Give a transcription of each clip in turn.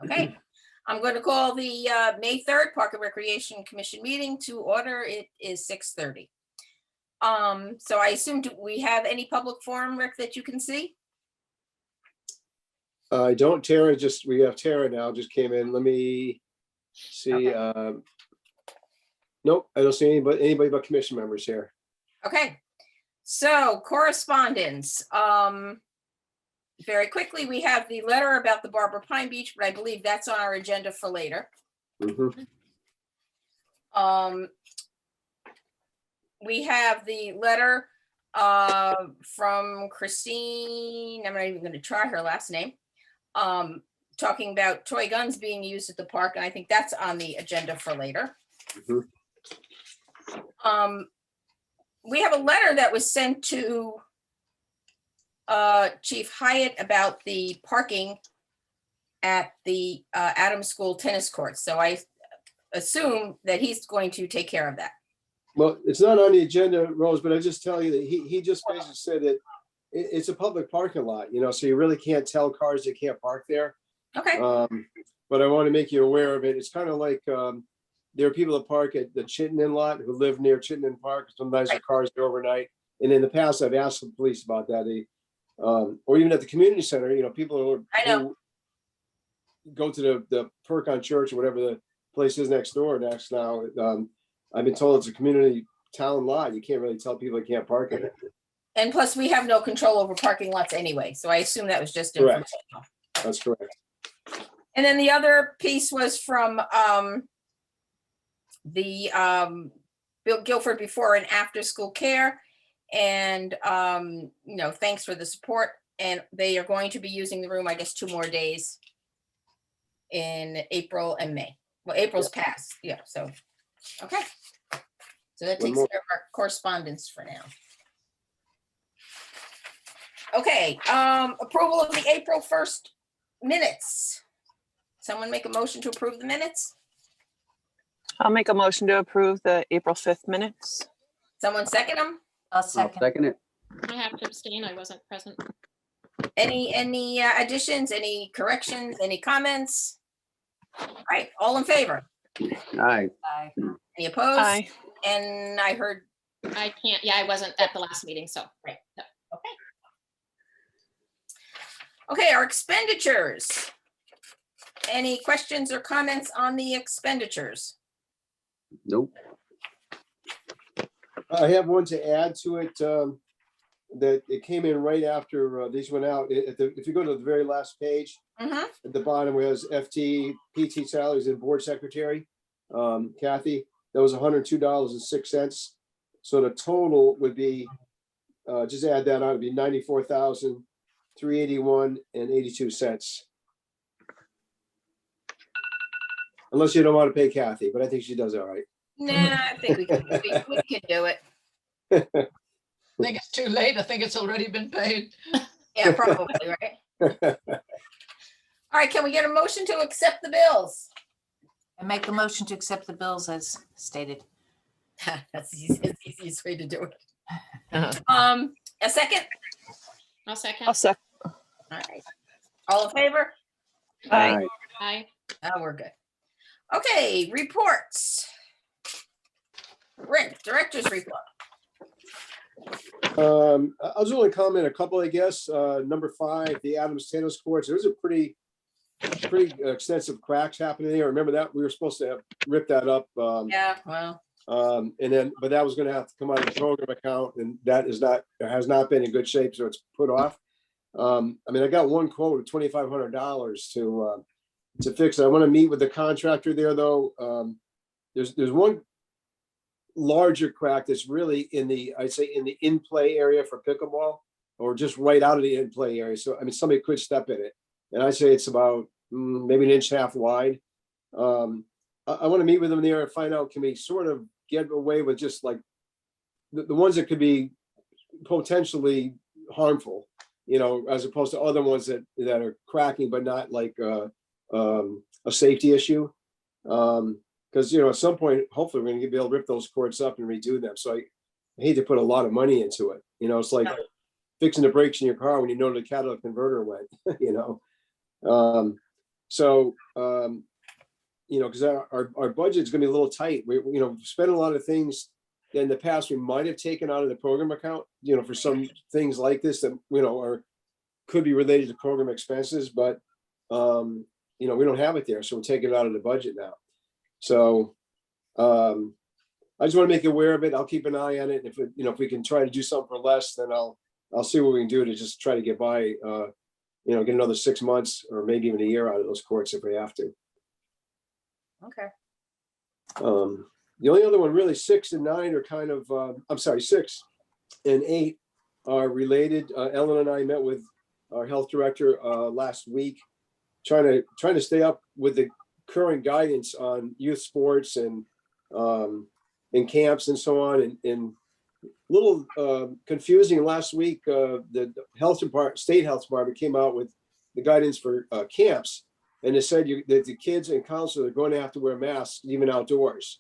Okay, I'm going to call the May 3rd Park and Recreation Commission meeting to order. It is 6:30. So I assume, do we have any public forum, Rick, that you can see? I don't, Tara, we have Tara now, just came in. Let me see. Nope, I don't see anybody but commission members here. Okay, so correspondence. Very quickly, we have the letter about the Barbara Pine Beach, but I believe that's on our agenda for later. Mhm. We have the letter from Christine, I'm not even going to try her last name, talking about toy guns being used at the park, and I think that's on the agenda for later. Mhm. We have a letter that was sent to Chief Hyatt about the parking at the Adams School tennis courts. So I assume that he's going to take care of that. Well, it's not on the agenda, Rose, but I just tell you that he just basically said that it's a public parking lot, so you really can't tell cars that can't park there. Okay. But I want to make you aware of it. It's kind of like there are people that park at the Chittenden lot who live near Chittenden Park. Sometimes their cars are overnight. And in the past, I've asked the police about that. Or even at the community center, people who go to the Perkon Church or whatever the place is next door now. I've been told it's a community town lot. You can't really tell people they can't park in it. And plus, we have no control over parking lots anyway. So I assume that was just Correct. informational. That's correct. And then the other piece was from the Guilford before and after school care. And, thanks for the support. And they are going to be using the room, I guess, 2 more days in April and May. Well, April's passed. Yeah. So, okay. So that takes care of our correspondence for now. Okay. Approval of the April 1st minutes. Someone make a motion to approve the minutes? I'll make a motion to approve the April 5th minutes. Someone second them? I'll second it. I have to abstain. I wasn't present. Any additions, any corrections, any comments? All right, all in favor? Aye. Aye. Any opposed? Aye. And I heard, I can't, yeah, I wasn't at the last meeting, so. right, no, okay. Okay, our expenditures. Any questions or comments on the expenditures? Nope. I have one to add to it, that it came in right after these went out. If you go to the very last page, Mhm. at the bottom where it has FT, PT salaries and board secretary, Kathy, that was $102.06. So the total would be, just add that on, it'd be $94,381.82. Unless you don't want to pay Kathy, but I think she does all right. Nah, I think we can do it. I think it's too late. I think it's already been paid. Yeah, probably, right? All right, can we get a motion to accept the bills? I make a motion to accept the bills as stated. That's the easiest way to do it. Uh-huh. A second? I'll second. I'll second. All right. All in favor? Aye. Aye. Oh, we're good. Okay, reports. Rick, director's report. I'll just only comment a couple, I guess. Number 5, the Adams tennis courts. There's a pretty extensive cracks happening there. Remember that we were supposed to have ripped that up. Yeah, well, But that was going to have to come out of the program account, and that has not been in good shape, so it's put off. I got one quote of $2,500 to fix it. I want to meet with the contractor there, though. There's one larger crack that's really I'd say in the in-play area for pickleball, or just right out of the in-play area. So, somebody could step in it. And I'd say it's about maybe 1.5 inches wide. I want to meet with them there and find out, can we sort of get away with just like the ones that could be potentially harmful, as opposed to other ones that are cracking, but not like a safety issue. Because, at some point, hopefully we're going to be able to rip those courts up and redo them. So I hate to put a lot of money into it. It's like fixing the brakes in your car when the catalytic converter went, So, because our budget's gonna be a little tight. We spend a lot of things that in the past we might have taken out of the program account, for some things like this that, could be related to program expenses, but, we don't have it there, so we're taking it out of the budget now. So, I just want to make you aware of it. I'll keep an eye on it. If we can try to do something for less, then I'll see what we can do to just try to get by, get another 6 months or maybe even a year out of those courts if we have to. Okay. The only other one, really, 6 and 9 are kind of, 6 and 8 are related. Ellen and I met with our health director last week, trying to stay up with the current guidance on youth sports and camps and so on. And little confusing last week, the state health department came out with the guidance for camps. And it said that the kids and counselors are going to have to wear masks even outdoors.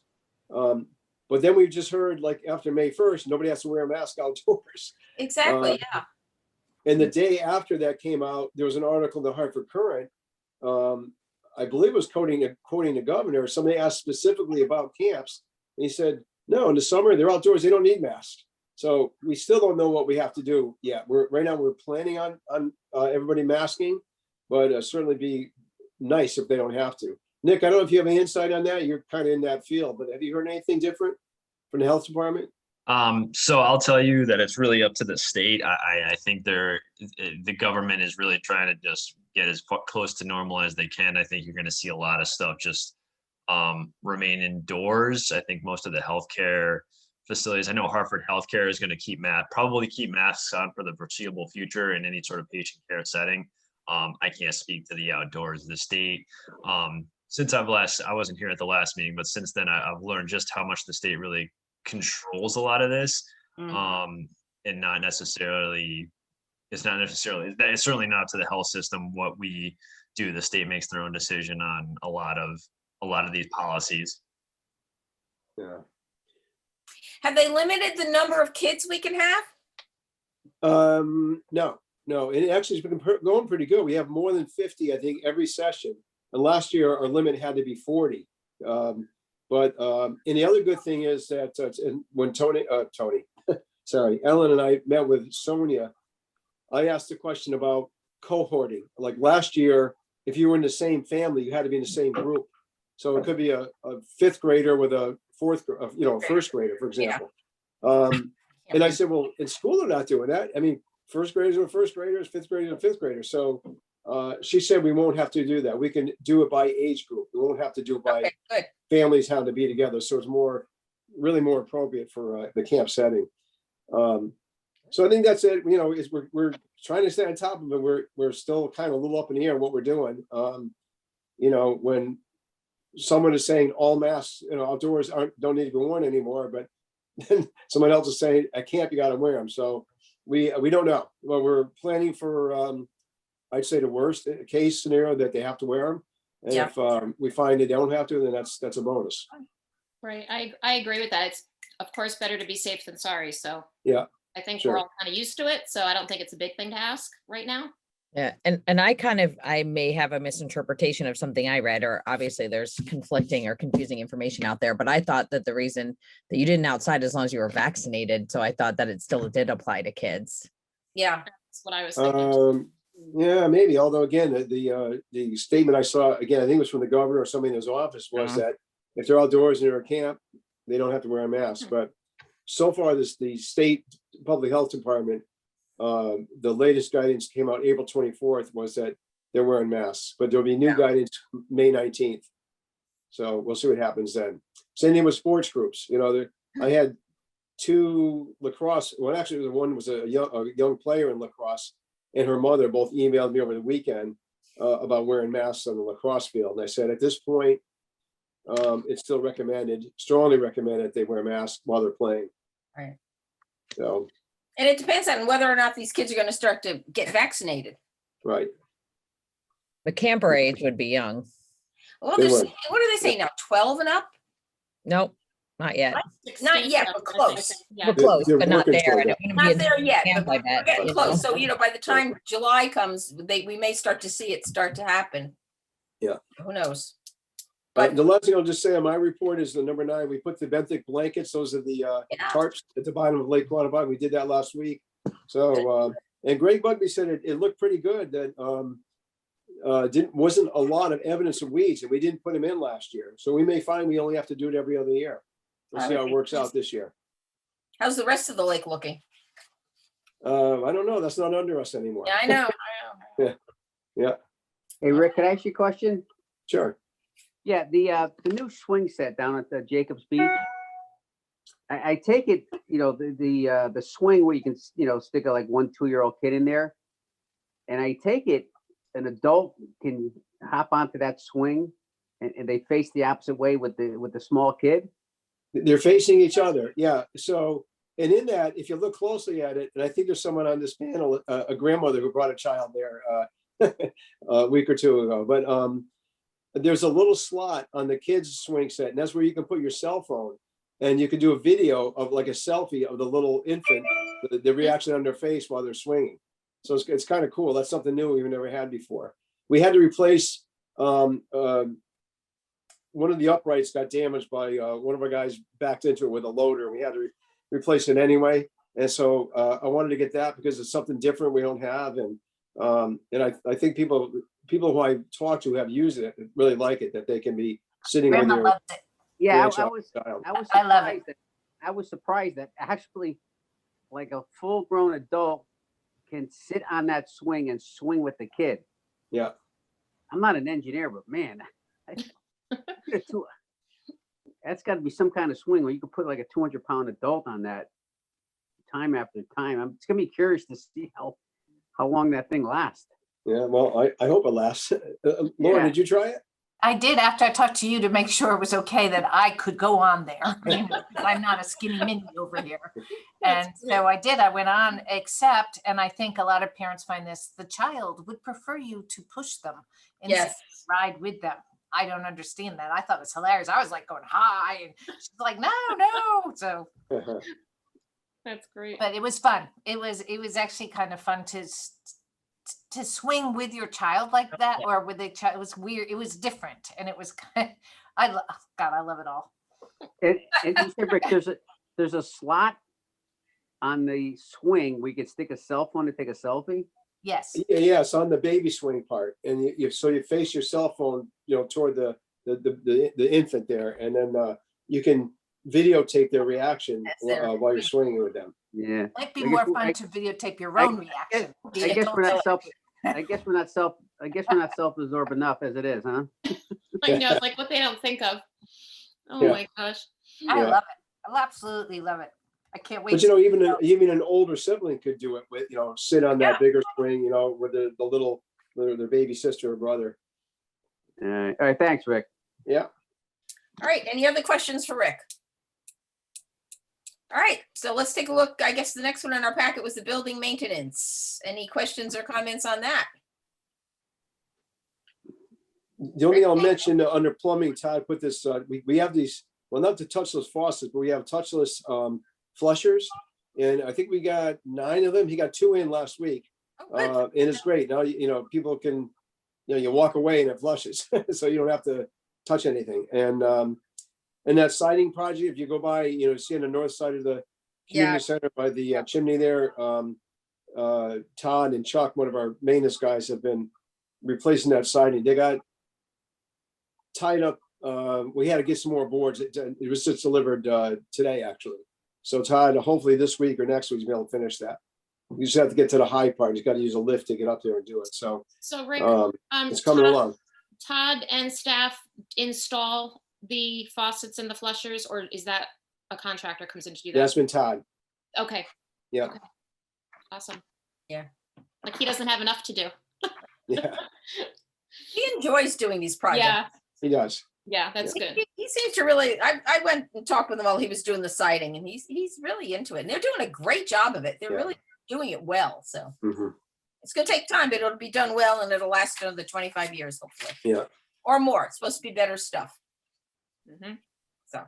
But then we've just heard, like, after May 1st, nobody has to wear a mask outdoors. Exactly, yeah. And the day after that came out, there was an article in the Hartford Courant. I believe it was quoting the governor. Somebody asked specifically about camps. And he said, no, in the summer, they're outdoors. They don't need masks. So we still don't know what we have to do yet. Right now we're planning on everybody masking, but certainly be nice if they don't have to. Nick, I don't know if you have any insight on that. You're kind of in that field, but have you heard anything different from the health department? So I'll tell you that it's really up to the state. I think the government is really trying to just get as close to normal as they can. I think you're going to see a lot of stuff just remain indoors. I think most of the healthcare facilities, I know Hartford Healthcare is going to probably keep masks on for the foreseeable future in any sort of patient care setting. I can't speak to the outdoors. The state, since I wasn't here at the last meeting, but since then I've learned just how much the state really controls a lot of this, and it's certainly not to the health system what we do. The state makes their own decision on a lot of these policies. Yeah. Have they limited the number of kids we can have? No, it actually has been going pretty good. We have more than 50, I think, every session. And last year our limit had to be 40. And the other good thing is that when Ellen and I met with Sonia, I asked a question about cohorting. Like last year, if you were in the same family, you had to be in the same group. So it could be a fifth grader with a first grader, for example. And I said, well, in school, they're not doing that. I mean, first graders are first graders, fifth graders are fifth graders. So she said we won't have to do that. We can do it by age group. We won't have to do it by families having to be together. So it's really more appropriate for the camp setting. So I think that's it. We're trying to stay on top of it. We're still kind of a little up in the air what we're doing. When someone is saying all masks, outdoors don't need to be worn anymore, but then someone else is saying at camp you got to wear them. So we don't know. Well, we're planning for I'd say the worst case scenario that they have to wear them, and if we find they don't have to, then that's a bonus. Right. I agree with that. It's of course better to be safe than sorry. So yeah, I think sure. we're all kind of used to it. So I don't think it's a big thing to ask right now. Yeah. And I may have a misinterpretation of something I read, or obviously there's conflicting or confusing information out there, but I thought that the reason that you didn't outside as long as you were vaccinated. So I thought that it still did apply to kids. Yeah. That's what I was thinking. Yeah, maybe. Although again, the statement I saw, again, I think it was from the governor or somebody in his office, was that if they're outdoors and they're at camp, they don't have to wear a mask. But so far, the state public health department, the latest guidance came out April 24th, was that they're wearing masks, but there'll be new guidance May 19th. So we'll see what happens then. Same thing with sports groups. I had 2 lacrosse. Well, actually, one was a young player in lacrosse, and her mother both emailed me over the weekend about wearing masks on the lacrosse field. And I said, at this point, it's still strongly recommended that they wear masks while they're playing. Right. So. And it depends on whether or not these kids are going to start to get vaccinated. Right. The camper age would be young. Well, what do they say now? 12 and up? Nope, not yet. Not yet, but close. Yeah. We're close, They're but not working there. toward I don't it. wanna be Not there yet, camp, but I we're bet, getting close. So, by the time July comes, we may start to see it start to happen. Who knows? The last thing I'll just say on my report is the number 9, we put the benthic blankets, those are the Yeah. tarps at the bottom of Lake Quantified. We did that last week. So, and Greg Bugby said it looked pretty good, that wasn't a lot of evidence of weeds, and we didn't put them in last year. So we may find we only have to do it every other year. We'll see how it works out this year. How's the rest of the lake looking? I don't know. That's not under us anymore. Yeah, I know. Yeah, Hey, Rick, can I ask you a question? sure. Yeah, the new swing set down at the Jacobs Beach. I take it, the swing where you can, stick a like 1-2-year-old kid in there. And I take it an adult can hop onto that swing and they face the opposite way with the small kid. They're facing each other. Yeah. So, and in that, if you look closely at it, and I think there's someone on this panel, a grandmother who brought a child there a week or two ago, but there's a little slot on the kids swing set, and that's where you can put your cell phone, and you can do a video of like a selfie of the little infant, the reaction on their face while they're swinging. So it's kind of cool. That's something new we've never had before. We had to replace one of the uprights got damaged by one of our guys backed into it with a loader. We had to replace it anyway, and so I wanted to get that because it's something different we don't have, and I think people who I talk to have used it really like it, that they can be sitting with Grandma their loved it. Yeah, grandchild. I love it. I was surprised that actually like a full-grown adult can sit on that swing and swing with the kid. Yeah. I'm not an engineer, but man, that's got to be some kind of swing where you could put like a 200-pound adult on that time after time. I'm just gonna be curious to see how long that thing lasts. Yeah, well, I hope it lasts. Laura, Yeah. did you try it? I did after I talked to you to make sure it was okay that I could go on there. You know, 'cause I'm not a skinny mini over here. And so I did. I went on, except, and I think a lot of parents find this, the child would prefer you to push them instead Yes. of ride with them. I don't understand that. I thought it was hilarious. I was like going high and she's like, no. So, That's great. but it was fun. It was actually kind of fun to swing with your child like that, or with a child. It was weird. It was different, and it was kind of, God, I love it all. And you said, Rick, there's a slot on the swing where you can stick a cell phone to take a selfie. Yes. Yeah, it's on the baby swing part, and you face your cell phone, toward the infant there, and then you can videotape their reaction That's their- while you're swinging with them. Yeah. Might be I guess more we- fun to videotape your own reaction. I guess we're not self-absorbed enough as it is, huh? I know, it's like what they don't think of. Oh Yeah. my gosh. I Yeah. love it. I absolutely love it. I can't wait. But even an older sibling could do it with, sit on that bigger swing, with the little their baby sister or brother. All right, thanks, Rick. Yeah. All right, any other questions for Rick? All right, so let's take a look. I guess the next one in our packet was the building maintenance. Any questions or comments on that? The only thing I'll mention under plumbing, Todd put this, we have these, well, not the touchless faucets, but we have touchless flushers. And I think we got 9 of them. He got 2 in last week. Oh, good. And it's great. Now, people can, you walk away and it flushes. So you don't have to touch anything. And that siding project, if you go by, see on the north side of the community center by the chimney there, Todd and Chuck, one of our maintenance guys, have been replacing that siding. They got tied up. We had to get some more boards. It was just delivered today, actually. So Todd, hopefully this week or next week, he's going to finish that. You just have to get to the high part. He's got to use a lift to get up there and do it. So Rick, it's coming along. Todd and staff install the faucets and the flushers, or is that a contractor comes in to do that? That's been Todd. Okay. Yeah. Okay. Awesome. Yeah. Like he doesn't have enough to do. Yeah, He enjoys doing these projects. Yeah. he does. Yeah, that's good. He seems to really, I went and talked with him while he was doing the siding, and he's really into it. And they're doing a great job of it. They're Yeah. really doing it well. So Mhm. it's going to take time, but it'll be done well, and it'll last another 25 years, hopefully. Yeah. Or more. It's supposed to be better stuff. Mhm. So.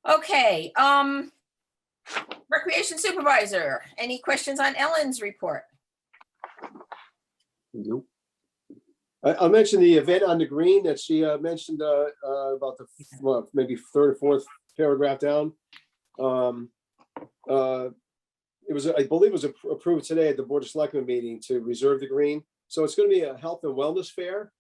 Okay. Recreation supervisor, any questions on Ellen's report? Nope. I'll mention the event on the green that she mentioned about the maybe third or fourth paragraph down. It was, I believe it was approved today at the Board of Selectmen meeting to reserve the green. So it's going to be a health and wellness fair.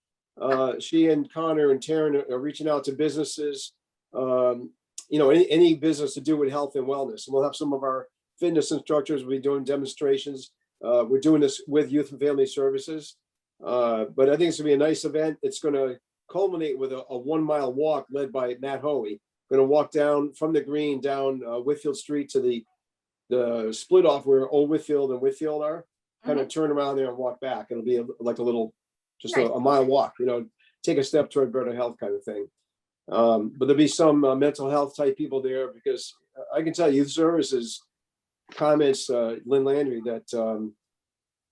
She and Connor and Taryn are reaching out to businesses, any business to do with health and wellness. And we'll have some of our fitness instructors will be doing demonstrations. We're doing this with Youth and Family Services. But I think it's gonna be a nice event. It's gonna culminate with a 1 mile walk led by Matt Hoey. Gonna walk down from the green down Whitfield Street to the split off where Old Whitfield and Whitfield are. Kind of turn around there and walk back. It'll be like a little, just Nice. a mile walk, take a step toward better health kind of thing. But there'll be some mental health type people there because I can tell Youth Services comments, Lynn Landry, that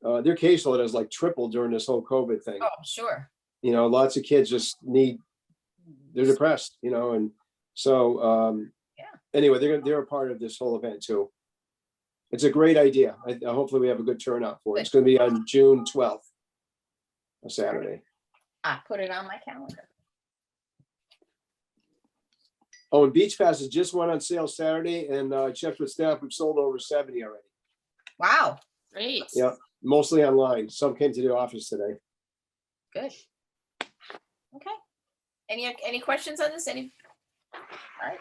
their caseload has like tripled during this whole COVID thing. Oh, sure. Lots of kids just they're depressed, and so anyway, they're a part of this whole event too. It's a great idea. Hopefully we have a good turnout for it. It's going to be on June 12th, a Saturday. I put it on my calendar. Oh, and beach passes just went on sale Saturday, and I checked with staff. We've sold over 70 already. Wow, Great. Yeah, mostly online. Some came to the office today. good. Okay. Any questions on this? All right.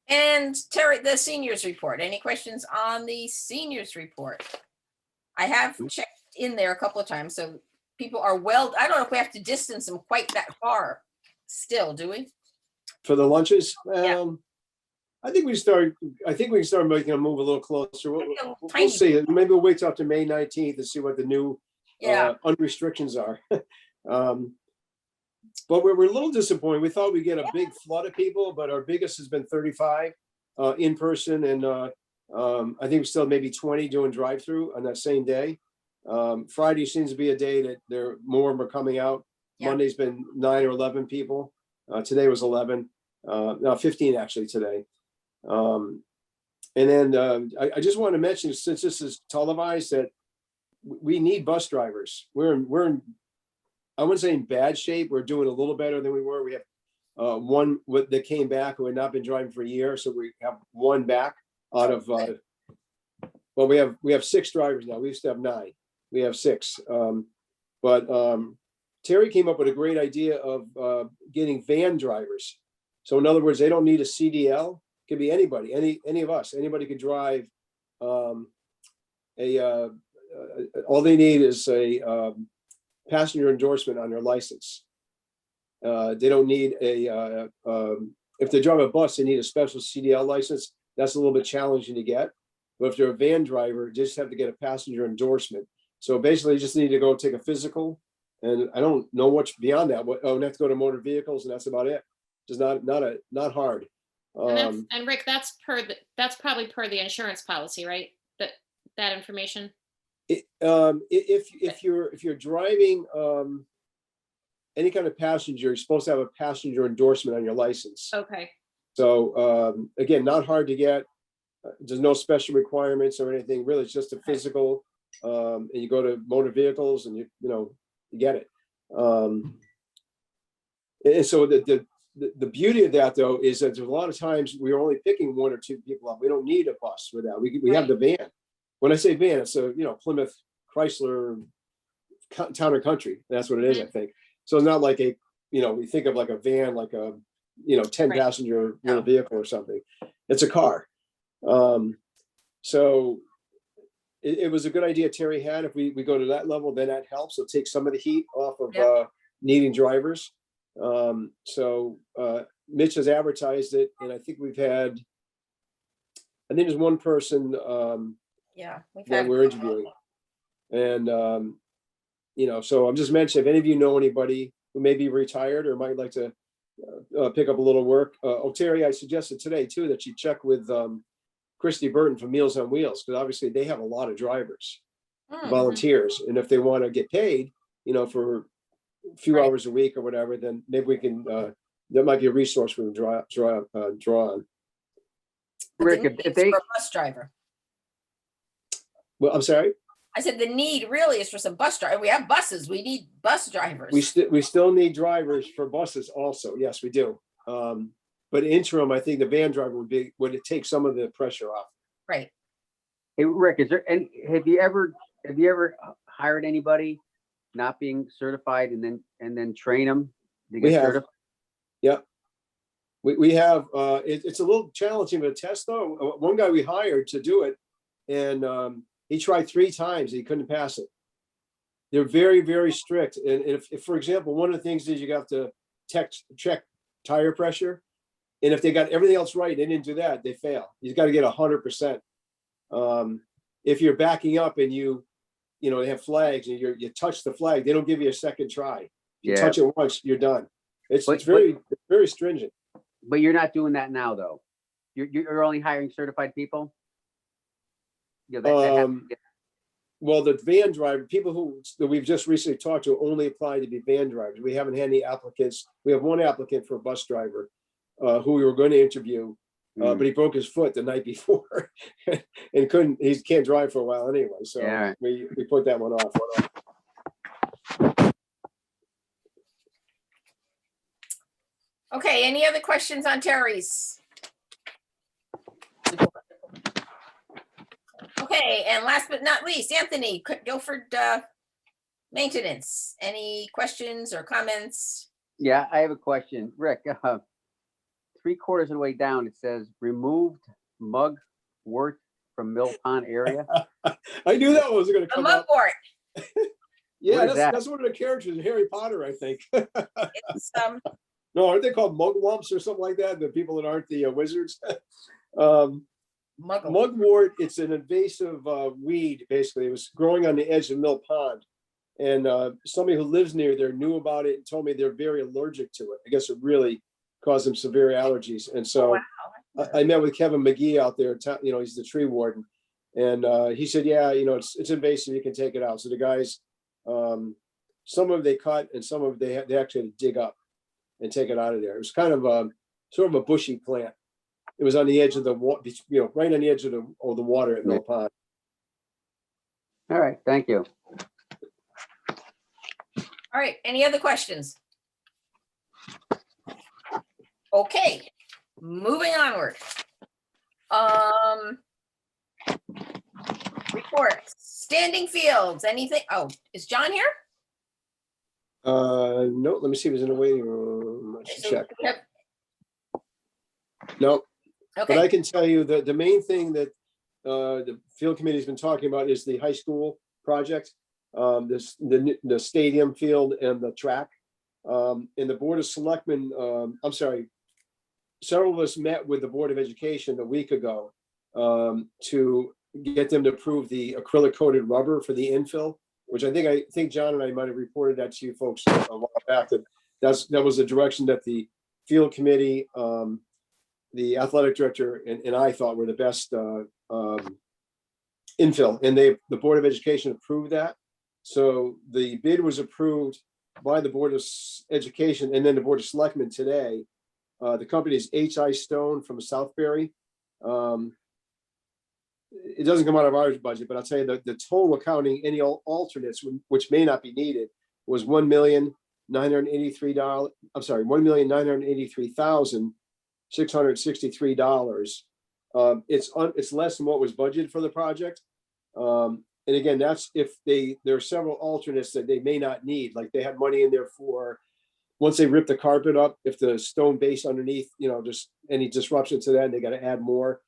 And Terry, the seniors report. Any questions on the seniors report? I have checked in there a couple of times, so people are I don't know if we have to distance them quite that far still, do we? For the lunches, Yeah. I think we can start making them move a little closer. We'll Tiny see. Maybe we'll wait till after May 19th to see what the new Yeah, unrestrictions are. But we're a little disappointed. We thought we'd get a big flood of people, but our biggest has been 35 in person. And I think we still maybe 20 doing drive-through on that same day. Friday seems to be a day that more of them are coming out. Yeah. Monday's been 9 or 11 people. Today was 11. No, 15 actually today. And then I just want to mention, since this is televised, that we need bus drivers. We're in, I wouldn't say in bad shape. We're doing a little better than we were. We have one that came back who had not been driving for a year. So we have one back out of, well, we have 6 drivers now. We used to have 9. We have 6. But Terry came up with a great idea of getting van drivers. So in other words, they don't need a CDL. It could be anybody, any of us. Anybody could drive. All they need is a passenger endorsement on their license. They don't need if they drive a bus, they need a special CDL license. That's a little bit challenging to get. But if they're a van driver, they just have to get a passenger endorsement. So basically, you just need to go take a physical. And I don't know what's beyond that. And have to go to motor vehicles, and that's about it. Just not hard. And Rick, that's probably per the insurance policy, right? That information. If you're driving any kind of passenger, you're supposed to have a passenger endorsement on your license. Okay. So again, not hard to get. There's no special requirements or anything. Really, it's just a physical. And you go to motor vehicles, and you get it. And so the beauty of that, though, is that there's a lot of times we're only picking 1 or 2 people up. We don't need a bus for that. We have the van. When I say van, it's a Plymouth Chrysler Town and Country. That's what it is, I think. So it's not like we think of like a van, like a 10 passenger little vehicle or something. It's a car. So it was a good idea Terry had. If we go to that level, then that helps. It'll take some of the heat off of needing drivers. So Mitch has advertised it, and I think there's one person that we're interviewing. And so I'm just mentioning, if any of you know anybody who may be retired or might like to pick up a little work. Terry, I suggested today too that you check with Christy Burton from Meals on Wheels, because obviously they have a lot of drivers, volunteers, and if they want to get paid, for a few hours a week or whatever, then maybe we can. That might be a resource we can draw on. Rick, if they For a bus driver. Well, I'm sorry. I said the need really is for some bus drivers. We have buses. We need bus drivers. We still need drivers for buses also. Yes, we do. But interim, I think the van driver would take some of the pressure off. Right. Hey, Rick, have you ever hired anybody not being certified and then train them to We get have. certified? Yep. We have, it's a little challenging of a test though. One guy we hired to do it and he tried 3 times. He couldn't pass it. They're very, very strict. And if for example, one of the things is you have to check tire pressure. And if they got everything else right, they didn't do that, they fail. You've got to get 100%. If you're backing up and they have flags and you touch the flag, they don't give you a second try. If you touch it once, you're done. It's very stringent. But you're not doing that now, though. You're only hiring certified people? Well, the van driver, people that we've just recently talked to only apply to be van drivers. We haven't had any applicants. We have one applicant for a bus driver who we were going to interview, but he broke his foot the night before and he can't drive for a while anyway. So we put that one off. Okay, any other questions on Terry's? Okay, and last but not least, Anthony, Guilford Maintenance. Any questions or comments? Yeah, I have a question. Rick, 3/4 of the way down, it says removed mugwort from Mill Pond area. I knew that was going to A come up. mugwort. Yeah, that's one of the characters in Harry Potter, I think. It's No, aren't they called mugwumps or something like that? The people that aren't the wizards. Mugwort, it's an invasive weed, basically. It was growing on the edge of Mill Pond. And somebody who lives near there knew about it and told me they're very allergic to it. I guess it really caused them severe allergies. And so I met with Kevin McGee out there. He's the tree warden. And he said, yeah, it's invasive. You can take it out. So the guys, some of them they cut and some of them they actually had to dig up and take it out of there. It was kind of sort of a bushy plant. It was on the edge of the water, right on the edge of the water at Mill Pond. All right, thank you. all right. Any other questions? Okay, moving onward. Reports, standing fields, anything? Oh, is John here? No, let me see if he's in the waiting room. Let's check. Yep. No, Okay. but I can tell you that the main thing that the field committee has been talking about is the high school project, the stadium field and the track. And the Board of Selectmen, several of us met with the Board of Education a week ago to get them to approve the acrylic coated rubber for the infill, which I think John and I might have reported that to you folks a while back. That was the direction that the field committee, the athletic director and I thought were the best infill, and the Board of Education approved that. So the bid was approved by the Board of Education and then the Board of Selectmen today. The company is H.I. Stone from Southbury. It doesn't come out of our budget, but I'll tell you the total accounting any alternates, which may not be needed, was $1,983,663. It's less than what was budgeted for the project. And again, that's if there are several alternates that they may not need, like they had money in there for once they rip the carpet up, if the stone base underneath, just any disruption to that, and they got to add more,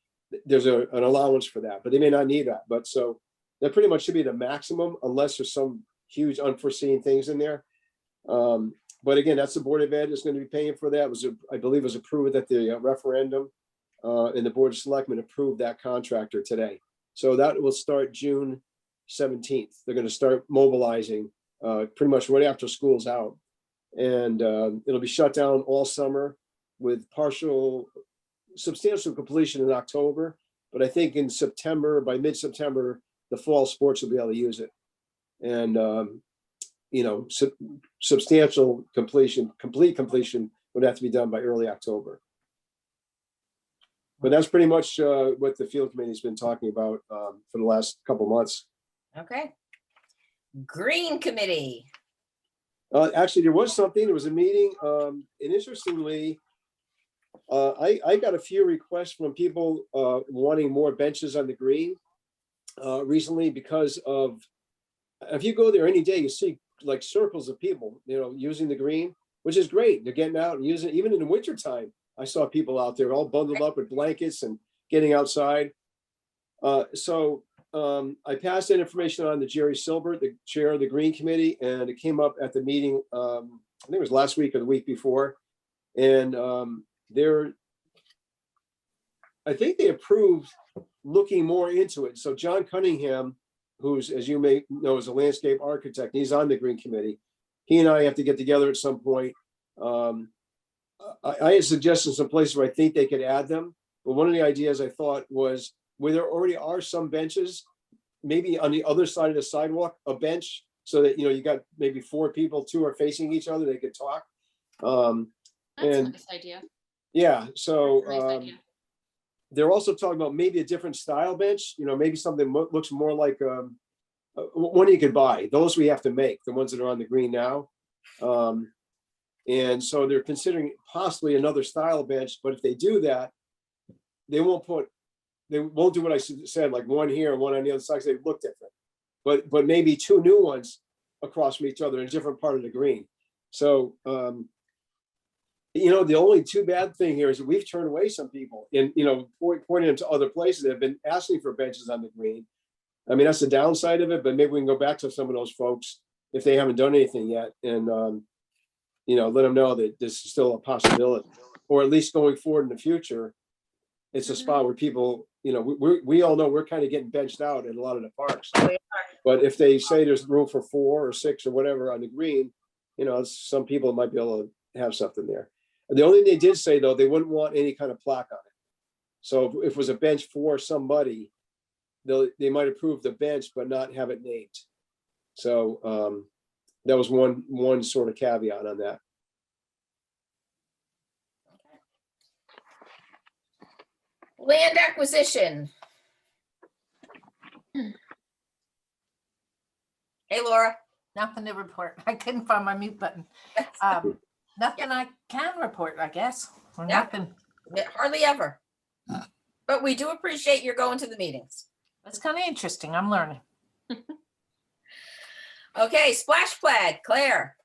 there's an allowance for that, but they may not need that. But so that pretty much should be the maximum unless there's some huge unforeseen things in there. But again, that's the Board of Ed is going to be paying for that. I believe was approved at the referendum, and the Board of Selectmen approved that contractor today. So that will start June 17th. They're going to start mobilizing pretty much right after school's out. And it'll be shut down all summer with substantial completion in October. But I think in September, by mid-September, the fall sports will be able to use it. And, substantial complete completion would have to be done by early October. But that's pretty much what the field committee has been talking about for the last couple months. Okay. Green Committee. Actually, there was something, there was a meeting, and interestingly, I got a few requests from people wanting more benches on the green recently because of, if you go there any day, you see like circles of people, using the green, which is great. They're getting out and using it. Even in the wintertime, I saw people out there all bundled up with blankets and getting outside. So I passed that information on to Jerry Silbert, the chair of the Green Committee, and it came up at the meeting, I think it was last week or the week before. And I think they approved looking more into it. So John Cunningham, who's, as you may know, is a landscape architect, he's on the Green Committee. He and I have to get together at some point. I had suggested some places where I think they could add them. But one of the ideas I thought was where there already are some benches, maybe on the other side of the sidewalk, a bench, so that, you got maybe 4 people, 2 are facing each other, they could talk. That's a And nice idea. yeah, so Nice idea. they're also talking about maybe a different style bench, maybe something looks more like one you could buy. Those we have to make, the ones that are on the green now. And so they're considering possibly another style bench, but if they do that, they won't do what I said, like one here and one on the other side, 'cause they look different. But maybe 2 new ones across from each other in a different part of the green. So the only too bad thing here is that we've turned away some people and, pointing them to other places that have been asking for benches on the green. I mean, that's the downside of it, but maybe we can go back to some of those folks if they haven't done anything yet and, let them know that this is still a possibility, or at least going forward in the future, it's a spot where people, we all know we're kind of getting benched out in a lot of the parks. But if they say there's room for 4 or 6 or whatever on the green, some people might be able to have something there. The only thing they did say, though, they wouldn't want any kind of plaque on it. So if it was a bench for somebody, they might approve the bench, but not have it named. So that was one sort of caveat on that. Land acquisition. Hey, Laura. Nothing to report. I couldn't find my mute button. Nothing I can report, I guess, or Yeah. nothing. Hardly ever. But we do appreciate your going to the meetings. It's kind of interesting. I'm learning. Okay, splash flag, Claire.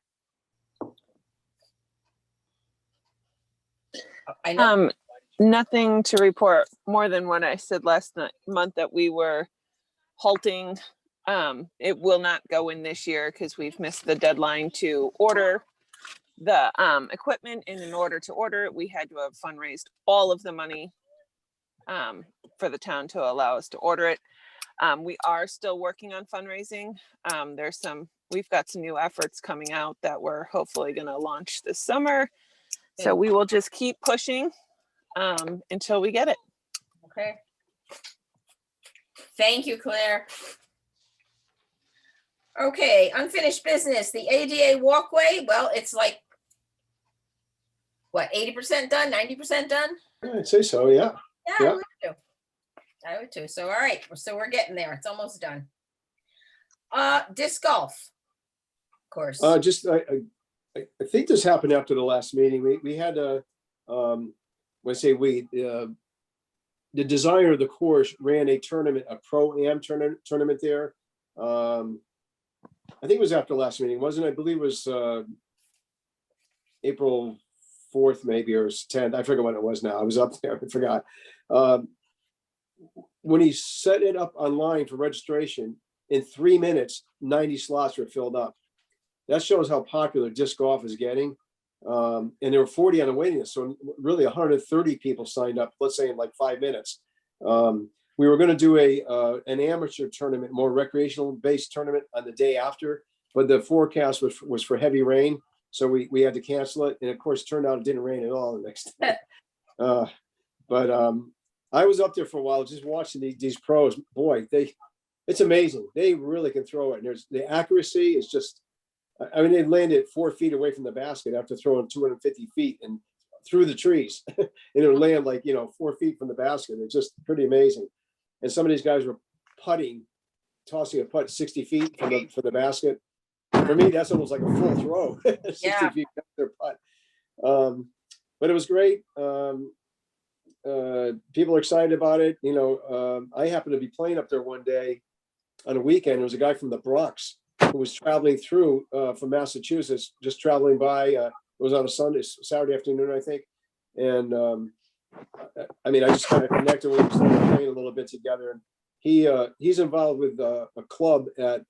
I know. Nothing to report more than what I said last month that we were halting. It will not go in this year because we've missed the deadline to order the equipment. And in order to order it, we had to have fundraised all of the money for the town to allow us to order it. We are still working on fundraising. We've got some new efforts coming out that we're hopefully going to launch this summer. So we will just keep pushing until we get it. Okay. Thank you, Claire. Okay, unfinished business, the ADA walkway. Well, it's like, what, 80% done, 90% done? I'd say so, yeah. Yeah, Yeah. I would too. I would too. So, all right, so we're getting there. It's almost done. Disc golf, of course. I think this happened after the last meeting. We had when I say we, the designer of the course ran a tournament, a pro-am tournament there. I think it was after the last meeting, wasn't it? I believe it was April 4th, maybe, or 10th. I forget what it was now. I was up there, I forgot. When he set it up online for registration, in 3 minutes, 90 slots were filled up. That shows how popular disc golf is getting. And there were 40 on the waiting list. So really 130 people signed up, let's say in like 5 minutes. We were going to do an amateur tournament, more recreational based tournament on the day after, but the forecast was for heavy rain. So we had to cancel it. And of course, it turned out it didn't rain at all the next day. But I was up there for a while, just watching these pros. Boy, it's amazing. They really can throw it. And the accuracy is just, I mean, they landed 4 feet away from the basket after throwing 250 feet and through the trees. And it would land like, 4 feet from the basket. It's just pretty amazing. And some of these guys were putting tossing a putt 60 feet from the basket. For me, that's almost like a full throw, 60 Yeah. feet past their putt. But it was great. People are excited about it. You know, I happened to be playing up there one day on a weekend. There was a guy from the Bronx who was traveling through from Massachusetts, just traveling by. It was on a Saturday afternoon, I think. And I mean, I just kind of connected with him, started playing a little bit together. And he's involved with a club at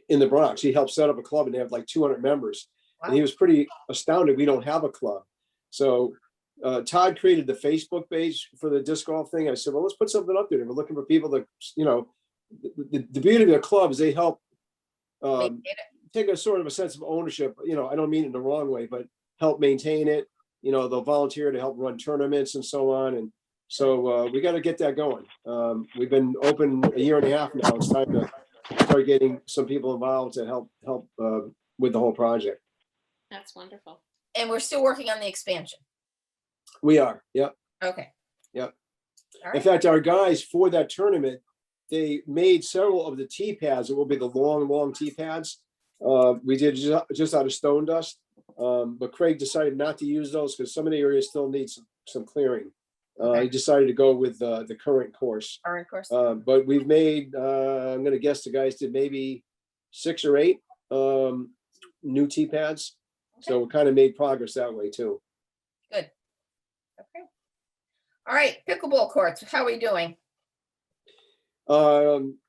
in the Bronx. He helped set up a club, and they have like 200 members. Wow. And he was pretty astounded we don't have a club. So Todd created the Facebook page for the disc golf thing. I said, well, let's put something up there. We're looking for people that, you know, the beauty of the club is they help Maintain it. take a sort of a sense of ownership. You know, I don't mean it in the wrong way, but help maintain it. You know, they'll volunteer to help run tournaments and so on. And so we got to get that going. We've been open a year and a half now. It's time to start getting some people involved to help with the whole project. That's wonderful. And we're still working on the expansion. We are. Yep. Okay. Yep. All In right. fact, our guys for that tournament, they made several of the tee pads. It will be the long tee pads. We did just out of stone dust. But Craig decided not to use those because some of the areas still need some clearing. He decided to go with the current course. Current course. But we've made, I'm going to guess the guys did maybe 6 or 8 new tee pads. So we kind of made progress that way too. Good. Okay. All right, pickleball courts, how are we doing?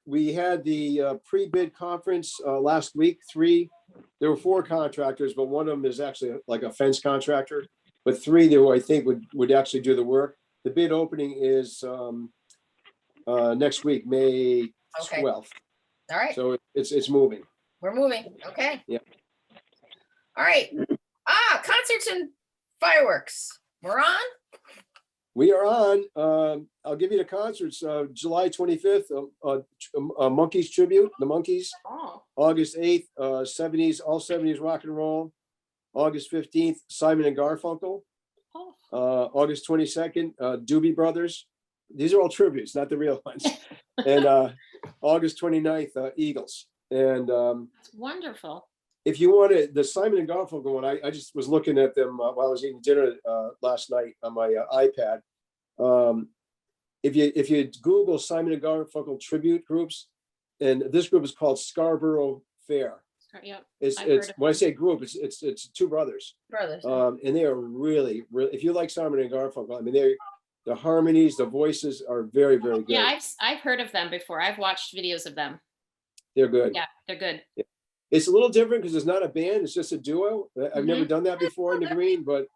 We had the pre-bid conference last week. There were 4 contractors, but one of them is actually like a fence contractor. But 3 there I think would actually do the work. The bid opening is next week, May 12th. Okay. All right, So it's moving. we're moving. Okay. Yeah. All right. Concerts and fireworks. We're on? We are on. I'll give you the concerts. July 25th, Monkeys tribute, the Monkeys. Oh, August 8th, 70s, all 70s rock and roll. August 15th, Simon and Garfunkel. oh, August 22nd, Doobie Brothers. These are all tributes, not the real ones. And August 29th, Eagles. And that's wonderful. if you wanted the Simon and Garfunkel one, I just was looking at them while I was eating dinner last night on my iPad. If you Google Simon and Garfunkel tribute groups, and this group is called Scarborough Fair. Yep. It's I've heard of when I them. say group, it's 2 brothers. Brothers. And they are really, if you like Simon and Garfunkel, I mean, the harmonies, the voices are very, very good. Yeah, I've heard of them before. I've watched videos of them. They're good. Yeah, they're good. It's a little different because it's not a band, it's just a duo. I've never done that before in the green, but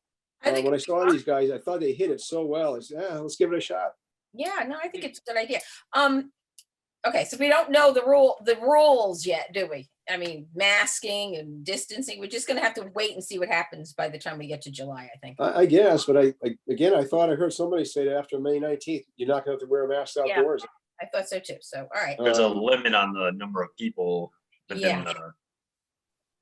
I think when I it's saw fun. these guys, I thought they hit it so well. I said, let's give it a shot. Yeah, no, I think it's a good idea. Okay, so we don't know the rules yet, do we? I mean, masking and distancing, we're just gonna have to wait and see what happens by the time we get to July, I think. I guess, but I thought I heard somebody say that after May 19th, you're not gonna have to wear a mask Yeah. outdoors. I thought so too, so, all right. There's a limit on the number of people within Yeah. the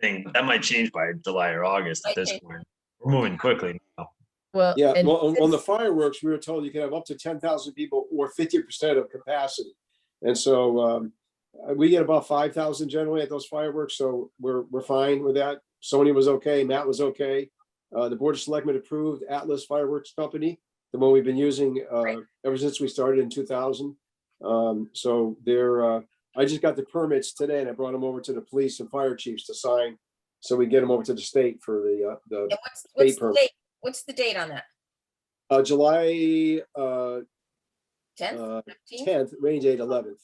thing. That might change by July or August at this Okay. point. We're moving quickly now. Well, Yeah, and well, on the since- fireworks, we were told you can have up to 10,000 people or 50% of capacity. And so we get about 5,000 generally at those fireworks, so we're fine with that. Sony was okay, Matt was okay. The Board of Selectmen approved Atlas Fireworks Company, the one we've been using ever since we started in 2000. So I just got the permits today and I brought them over to the police and fire chiefs to sign. So we get them over to the state for the And what's the permit. date? What's the date on that? July 10th, 15th? 10th, rain date 11th.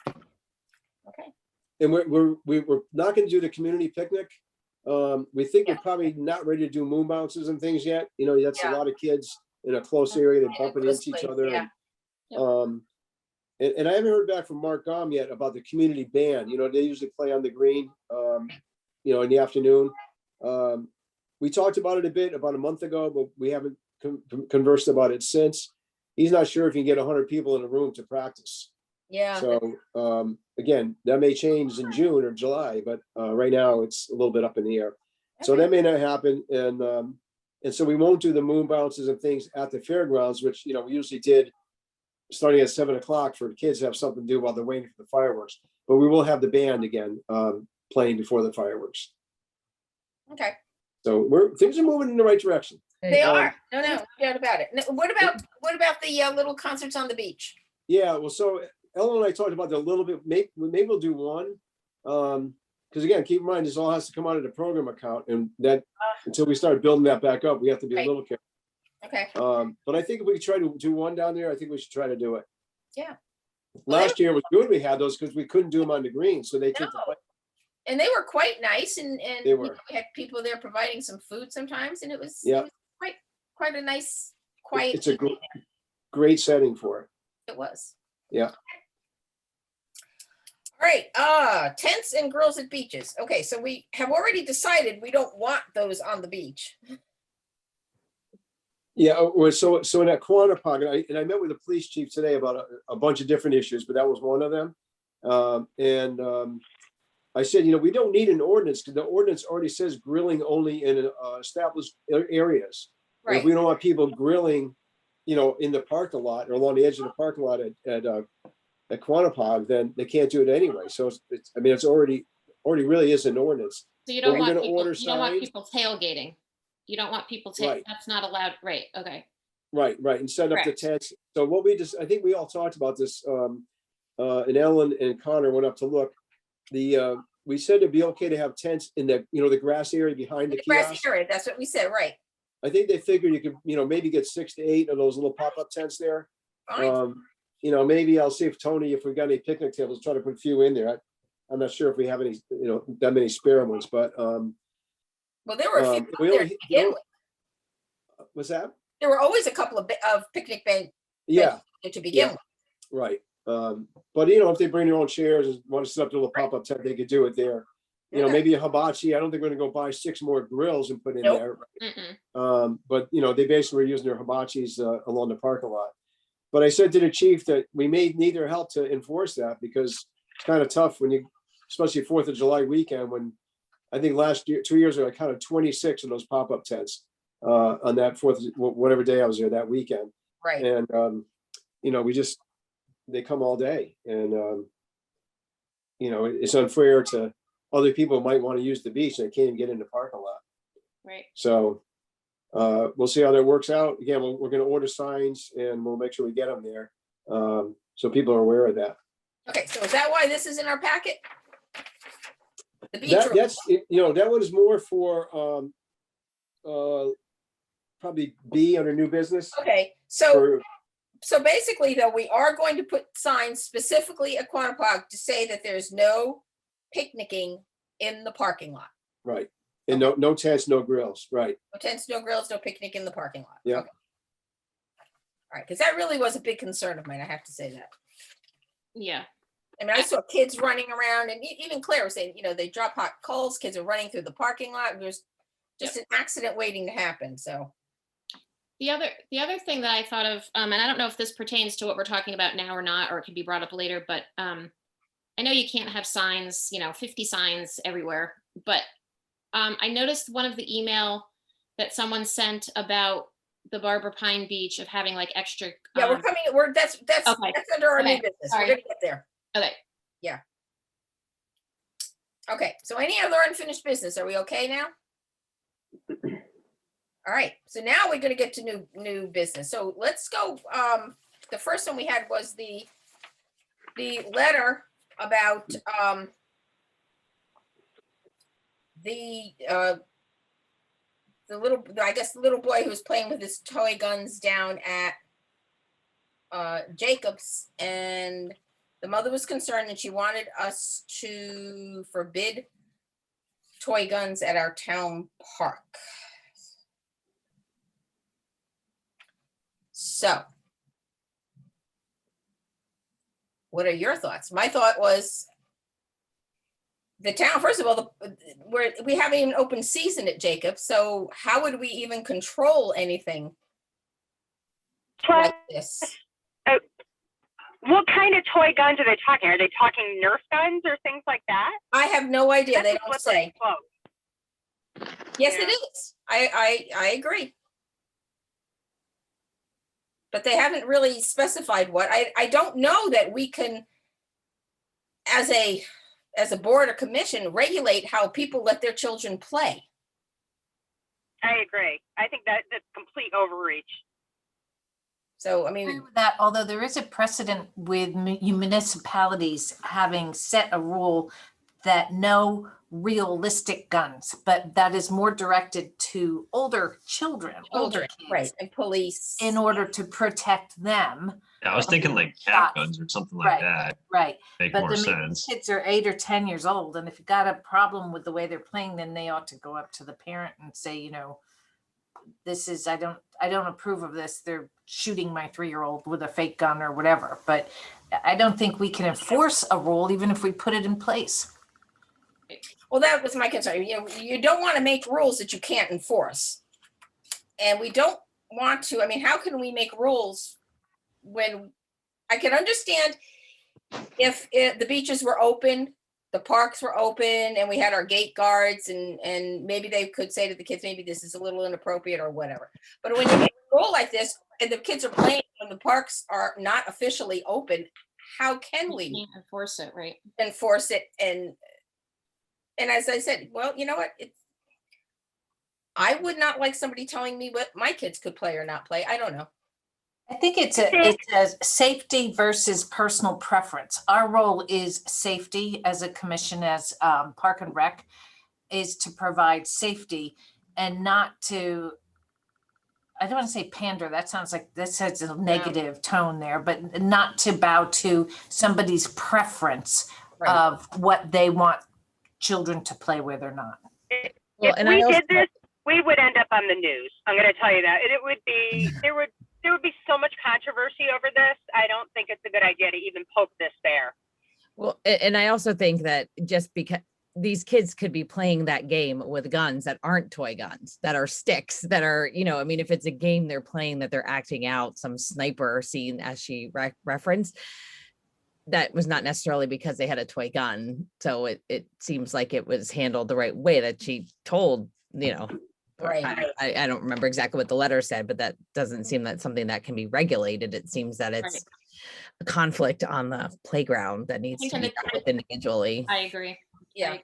Okay, And we're not going to do the community picnic. We think we're probably not ready to do moon bounces and things yet. You know, that's a Yeah. lot of kids in a close area, they're bumping close into each place, other. yeah. And I haven't heard back from Mark Gom yet about the community band. You know, they usually play on the green, you know, in the afternoon. We talked about it a bit about a month ago, but we haven't conversed about it since. He's not sure if he can get 100 people in a room to practice. yeah, So again, that may change in June or July, but right now it's a little bit up in the air. So Okay. that may not happen. And so we won't do the moon bounces and things at the fairgrounds, which, you know, we usually did starting at 7 o'clock for kids to have something to do while they're waiting for the fireworks. But we will have the band again, playing before the fireworks. Okay, So things are moving in the right direction. they Um, are. No doubt about it. Now, what about the little concerts on the beach? Yeah, well, so Ellen and I talked about that a little bit. Maybe we'll do one. Because again, keep in mind, this all has to come out of the program account, and that until we start building that back up, we have to be a Right. little careful. Okay, But I think if we try to do one down there, I think we should try to do it. yeah. Last year was good. We had those because we couldn't do them on the green, so they took No. And they were quite nice, and They you were. know, we had people there providing some food sometimes, and it was Yeah. quite a nice, quiet. It's a evening. great setting for it. It was. Yeah. All right, tents and grills at beaches. Okay, so we have already decided we don't want those on the beach. Yeah, so in that Quantapug, and I met with the police chief today about a bunch of different issues, but that was one of them. I said, we don't need an ordinance because the ordinance already says grilling only in established areas. And if Right, we don't want people grilling, in the parking lot or along the edge of the parking lot at Quantapug, then they can't do it anyway. So it's already really is an ordinance. So you Well, don't we're want gonna people, order you don't want signs. people tailgating. You don't want people Right. that's not allowed, right, okay. Right, and set up the Correct. tents. So what I think we all talked about this, and Ellen and Connor went up to look. We said it'd be okay to have tents in the grass area behind the the grassy kiosk. area, that's what we said, right? I think they figured you could, maybe get 6 to 8 of those little pop-up tents there. Fine. Maybe I'll see if Tony, if we got any picnic tables, try to put a few in there. I'm not sure if we have any, that many spare ones, but, Well, there were a few we up there only- to begin with. what's that? There were always a couple of picnic bench Yeah. to begin Yeah. with. Right. But if they bring their own chairs and want to set up a little pop-up tent, they could do it there. Okay. Maybe a hibachi. I don't think we're gonna go buy 6 more grills and put in Nope. there. Mm-mm. But they basically were using their hibachis along the parking lot. But I said to the chief that we may need their help to enforce that because it's kind of tough when especially 4th of July weekend, when I think last year, 2 years ago, I counted 26 of those pop-up tents on that 4th, whatever day I was there that weekend. Right, And, they come all day and, it's unfair to other people who might want to use the beach and they can't even get in the parking lot. Right. So, we'll see how that works out. Again, we're going to order signs and we'll make sure we get them there. So people are aware of that. okay, so is that why this is in our packet? The beach room. That one is more for, probably B under new business. Okay, so For- basically though, we are going to put signs specifically at Quantapug to say that there's no picnicking in the parking lot. Right. And no tents, no grills. Right. No tents, no grills, no picnic in the parking lot. Yeah. Okay. All right, because that really was a big concern of mine, I have to say that. Yeah, I mean, I saw kids running around and even Claire was saying, they drop hot coals, kids are running through the parking lot. There's just an accident waiting to happen, so. the other thing that I thought of, and I don't know if this pertains to what we're talking about now or not, or it could be brought up later, but I know you can't have signs, 50 signs everywhere, but I noticed one of the email that someone sent about the Barbara Pine Beach of having like extra. Yeah, that's Okay. that's under our new Okay, business. sorry. We're gonna get there. Okay, Okay, so any other unfinished business? Are we okay now? All right, so now we're gonna get to new business. So let's go. The first one we had was the letter about the little boy who was playing with his toy guns down at Jacobs, and the mother was concerned and she wanted us to forbid toy guns at our town park. So, what are your thoughts? My thought was the town, first of all, we haven't even open season at Jacobs, so how would we even control anything like this? What kind of toy guns are they talking? Are they talking Nerf guns or things like that? I have no idea. They That's a don't slippery say. slope. Yes, Yeah. it is. I agree. but they haven't really specified what. I don't know that we can, as a board or commission, regulate how people let their children play. I agree. I think that's complete overreach. So, I agree mean, with that, although there is a precedent with municipalities having set a rule that no realistic guns, but that is more directed to older children, older right, kids, and police. in order to protect them. Yeah, I was thinking like cat Shots. guns or something like Right, that. right. Make But more the sense. kids are 8 or 10 years old, and if you got a problem with the way they're playing, then they ought to go up to the parent and say, you know, this is, I don't approve of this. They're shooting my 3-year-old with a fake gun or whatever. But I don't think we can enforce a rule even if we put it in place. Well, that was my concern. You know, you don't want to make rules that you can't enforce. And we don't want to, I mean, how can we make rules when I can understand if the beaches were open, the parks were open, and we had our gate guards, and maybe they could say to the kids, maybe this is a little inappropriate or whatever. But when you make a rule like this and the kids are playing when the parks are not officially open, how can we Can't enforce it, right? enforce it? And as I said, well, you know what? I would not like somebody telling me what my kids could play or not play. I don't know. I think it's a safety versus personal preference. Our role is safety as a commission, as Park and Rec, is to provide safety and not to, I don't want to say pander, that sounds like this has a negative tone there, but not to bow to somebody's preference Right. of what they want children to play with or not. Well, If and we I also- did this, we would end up on the news. I'm going to tell you that. It would be, there would be so much controversy over this. I don't think it's a good idea to even poke this bear. Well, and I also think that just because these kids could be playing that game with guns that aren't toy guns, that are sticks, that are, you know, I mean, if it's a game they're playing that they're acting out some sniper scene, as she referenced, that was not necessarily because they had a toy gun. So it seems like it was handled the right way, that she told, you know, Right. I don't remember exactly what the letter said, but that doesn't seem that something that can be regulated. It seems that it's Right. a conflict on the playground that needs think to in be the dealt with individually. I agree. Yeah. I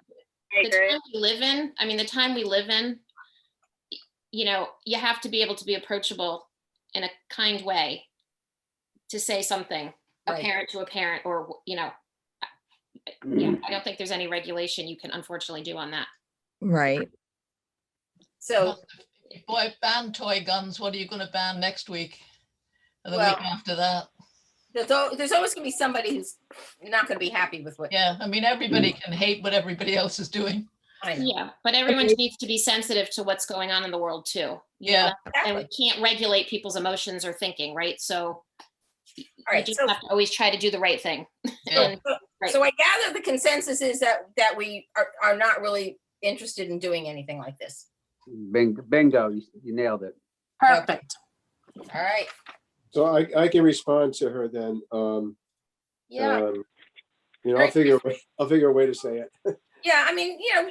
The agree. time we live in, I mean, the time we live in, you know, you have to be able to be approachable in a kind way to say something, a Right. parent to a parent, or, you know, yeah, I don't think there's any regulation you can unfortunately do on that. Right. So, If boy ban toy guns, what are you going to ban next week? Or the Well- week after that? there's always gonna be somebody who's not gonna be happy with what. Yeah, I mean, everybody can hate what everybody else is doing. I know. Yeah, but everyone needs to be sensitive to what's going on in the world too. You know, Yeah. and we can't regulate people's emotions or thinking, right? So All you right, just so, have to always try to do the right thing. Yeah. Right. so I gather the consensus is that we are not really interested in doing anything like this. Bingo, you nailed it. Perfect. All right. So I can respond to her then. Yeah. You know, I'll figure a way to say it. Yeah. I mean, you know,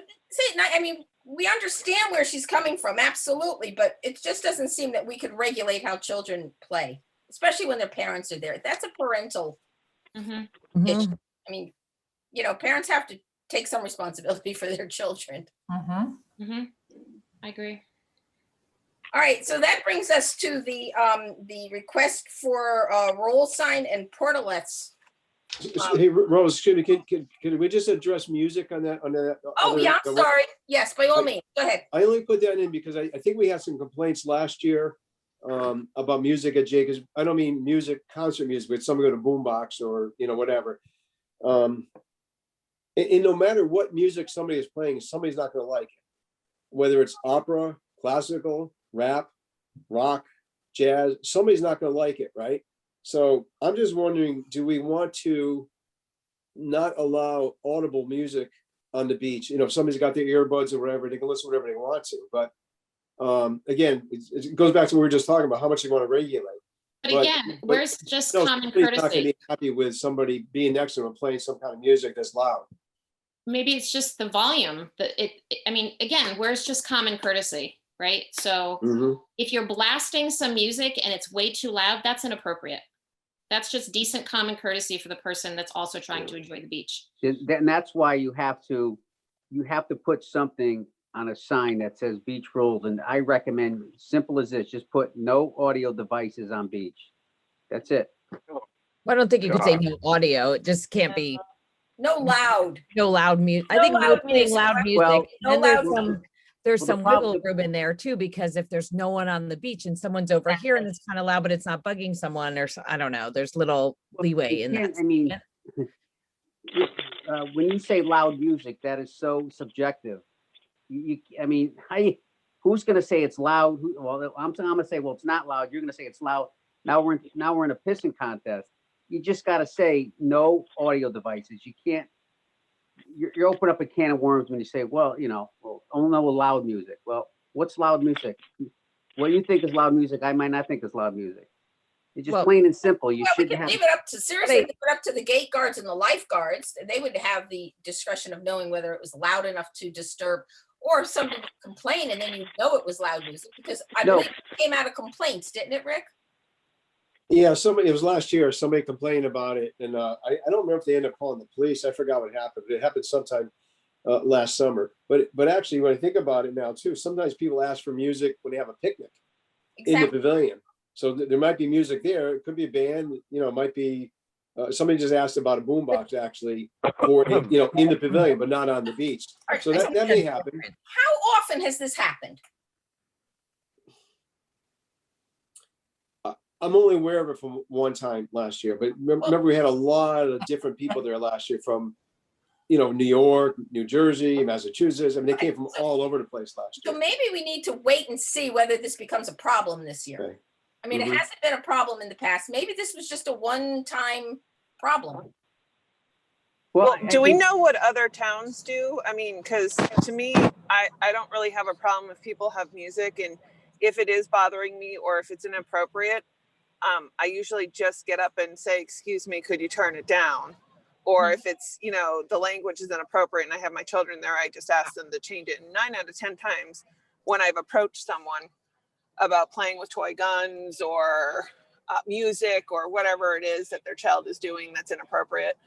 I mean, we understand where she's coming from, absolutely, but it just doesn't seem that we could regulate how children play, especially when their parents are there. That's a parental Mhm. issue. Mhm. I mean, you know, parents have to take some responsibility for their children. Mhm. Mhm. I agree. All right, so that brings us to the request for roll sign and portalets. Hey, Rose, excuse me, can we just address music on that? Oh, yeah, I'm sorry. Yes, by all means, go ahead. I only put that in because I think we had some complaints last year about music at Jacobs. I don't mean music, concert music, but some go to boombox or, you know, whatever. And no matter what music somebody is playing, somebody's not gonna like it. Whether it's opera, classical, rap, rock, jazz, somebody's not gonna like it, right? So I'm just wondering, do we want to not allow audible music on the beach? You know, if somebody's got their earbuds or whatever, they can listen to whatever they want to. But again, it goes back to what we were just talking about, how much they want to regulate. But again, where's just No, common somebody's not gonna courtesy? be happy with somebody being next to them and playing some kind of music that's loud. Maybe it's just the volume, I mean, again, where's just common courtesy? right? So Mhm. if you're blasting some music and it's way too loud, that's inappropriate. That's just decent common courtesy for the person that's also trying to enjoy the beach. Then that's why you have to put something on a sign that says beach rules. And I recommend, simple as this, just put no audio devices on beach. That's it. I don't think you could say no audio. It just can't be No loud. no loud music. I No think no loud playing music, loud right? music. Well, No And there's loud some music. there's Well, the some problem- wiggle room in there too, because if there's no one on the beach and someone's over here and it's kind of loud, but it's not bugging someone, or I don't know, there's little leeway You in that. can't- I mean, when you say loud music, that is so subjective. I mean, who's gonna say it's loud? Well, I'm gonna say, well, it's not loud. You're gonna say it's loud. Now we're in a pissing contest. You just gotta say no audio devices. You can't. You're opening up a can of worms when you say, well, oh no, loud music. Well, what's loud music? What you think is loud music, I might not think is loud music. It's just Well- plain and simple. You Well, we shouldn't could have. leave it up to, seriously, leave it up to the gate guards and the lifeguards. They would have the discretion of knowing whether it was loud enough to disturb, or if somebody would complain and then you know it was loud music, because I No. believe it came out of complaints, didn't it, Rick? Yeah, it was last year, somebody complained about it, and I don't remember if they ended up calling the police. I forgot what happened, but it happened sometime last summer. But actually, when I think about it now too, sometimes people ask for music when they have a picnic in the Exactly. pavilion. So there might be music there. It could be a band, it might be, somebody just asked about a boombox actually for, in the pavilion, but not on the beach. So that may happen. How often has this happened? I'm only aware of it from one time last year, but remember we had a lot of different people there last year from, New York, New Jersey, Massachusetts. I mean, they came from all over the place last So year. maybe we need to wait and see whether this becomes a problem this year. Okay. I mean, Mhm. it hasn't been a problem in the past. Maybe this was just a one-time problem. Well, I do we think- know what other towns do? I mean, because to me, I don't really have a problem if people have music, and if it is bothering me or if it's inappropriate, I usually just get up and say, excuse me, could you turn it down? Or if it's, the language is inappropriate and I have my children there, I just ask them to change it. And 9 out of 10 times when I've approached someone about playing with toy guns or music or whatever it is that their child is doing that's inappropriate,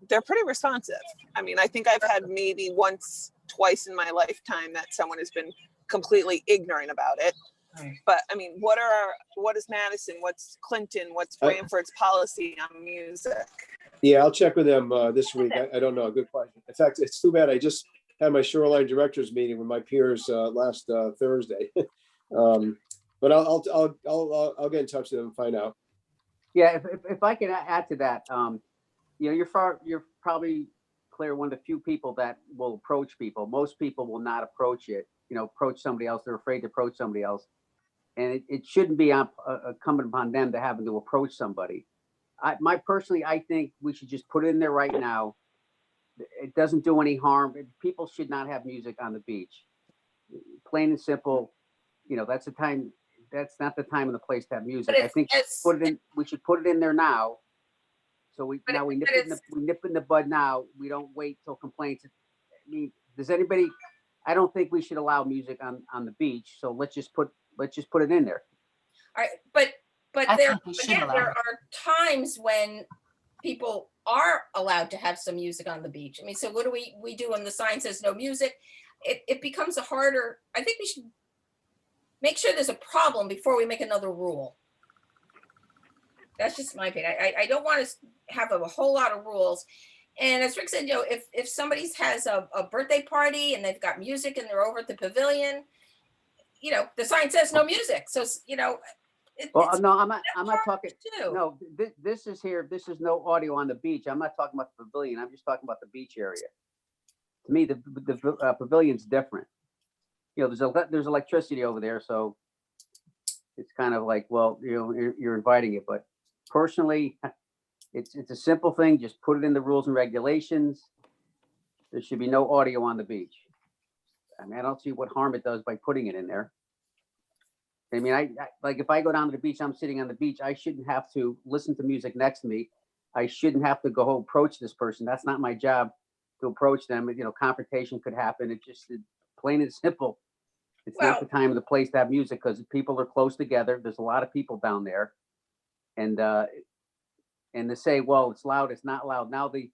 they're pretty responsive. I mean, I think I've had maybe once, twice in my lifetime that someone has been completely ignorant about it. Right. But I mean, what is Madison? What's Clinton? What's Branford's policy on music? Yeah, I'll check with them this week. I don't know. Good question. In fact, it's too bad. I just had my shoreline directors meeting with my peers last Thursday. But I'll get in touch with them and find out. Yeah, if I can add to that, you're probably clear one of the few people that will approach people. Most people will not approach approach somebody else. They're afraid to approach somebody else, and it shouldn't be incumbent upon them to having to approach somebody. I think we should just put it in there right now. It doesn't do any harm. People should not have music on the beach. Plain and simple. That's the time. That's not the time and the place to have music. But I think we should put it in there now. So we nip it in the bud now. We don't wait till complaints. I mean, I don't think we should allow music on the beach. So let's just put it in there. All right, but I there, think we should again, allow there it. are times when people are allowed to have some music on the beach. I mean, so what do we do when the sign says no music? It becomes a harder, I think we should make sure there's a problem before we make another rule. That's just my opinion. I don't want to have a whole lot of rules. And as Rick said, if somebody has a birthday party and they've got music and they're over at the pavilion, the sign says no music. So, Well, it's no, I'm not talking. too. No, this is here. This is no audio on the beach. I'm not talking about the pavilion. I'm just talking about the beach area. To me, the pavilion's different. There's electricity over there, so it's kind of like, well, you're inviting it. But personally, it's a simple thing. Just put it in the rules and regulations. There should be no audio on the beach. I mean, I don't see what harm it does by putting it in there. I mean, I like if I go down to the beach, I'm sitting on the beach. I shouldn't have to listen to music next to me. I shouldn't have to go approach this person. That's not my job to approach them. Confrontation could happen. It's just plain and simple. It's not the Well- time or the place to have music because people are close together. There's a lot of people down there. And to say, well, it's loud, it's not loud. Now the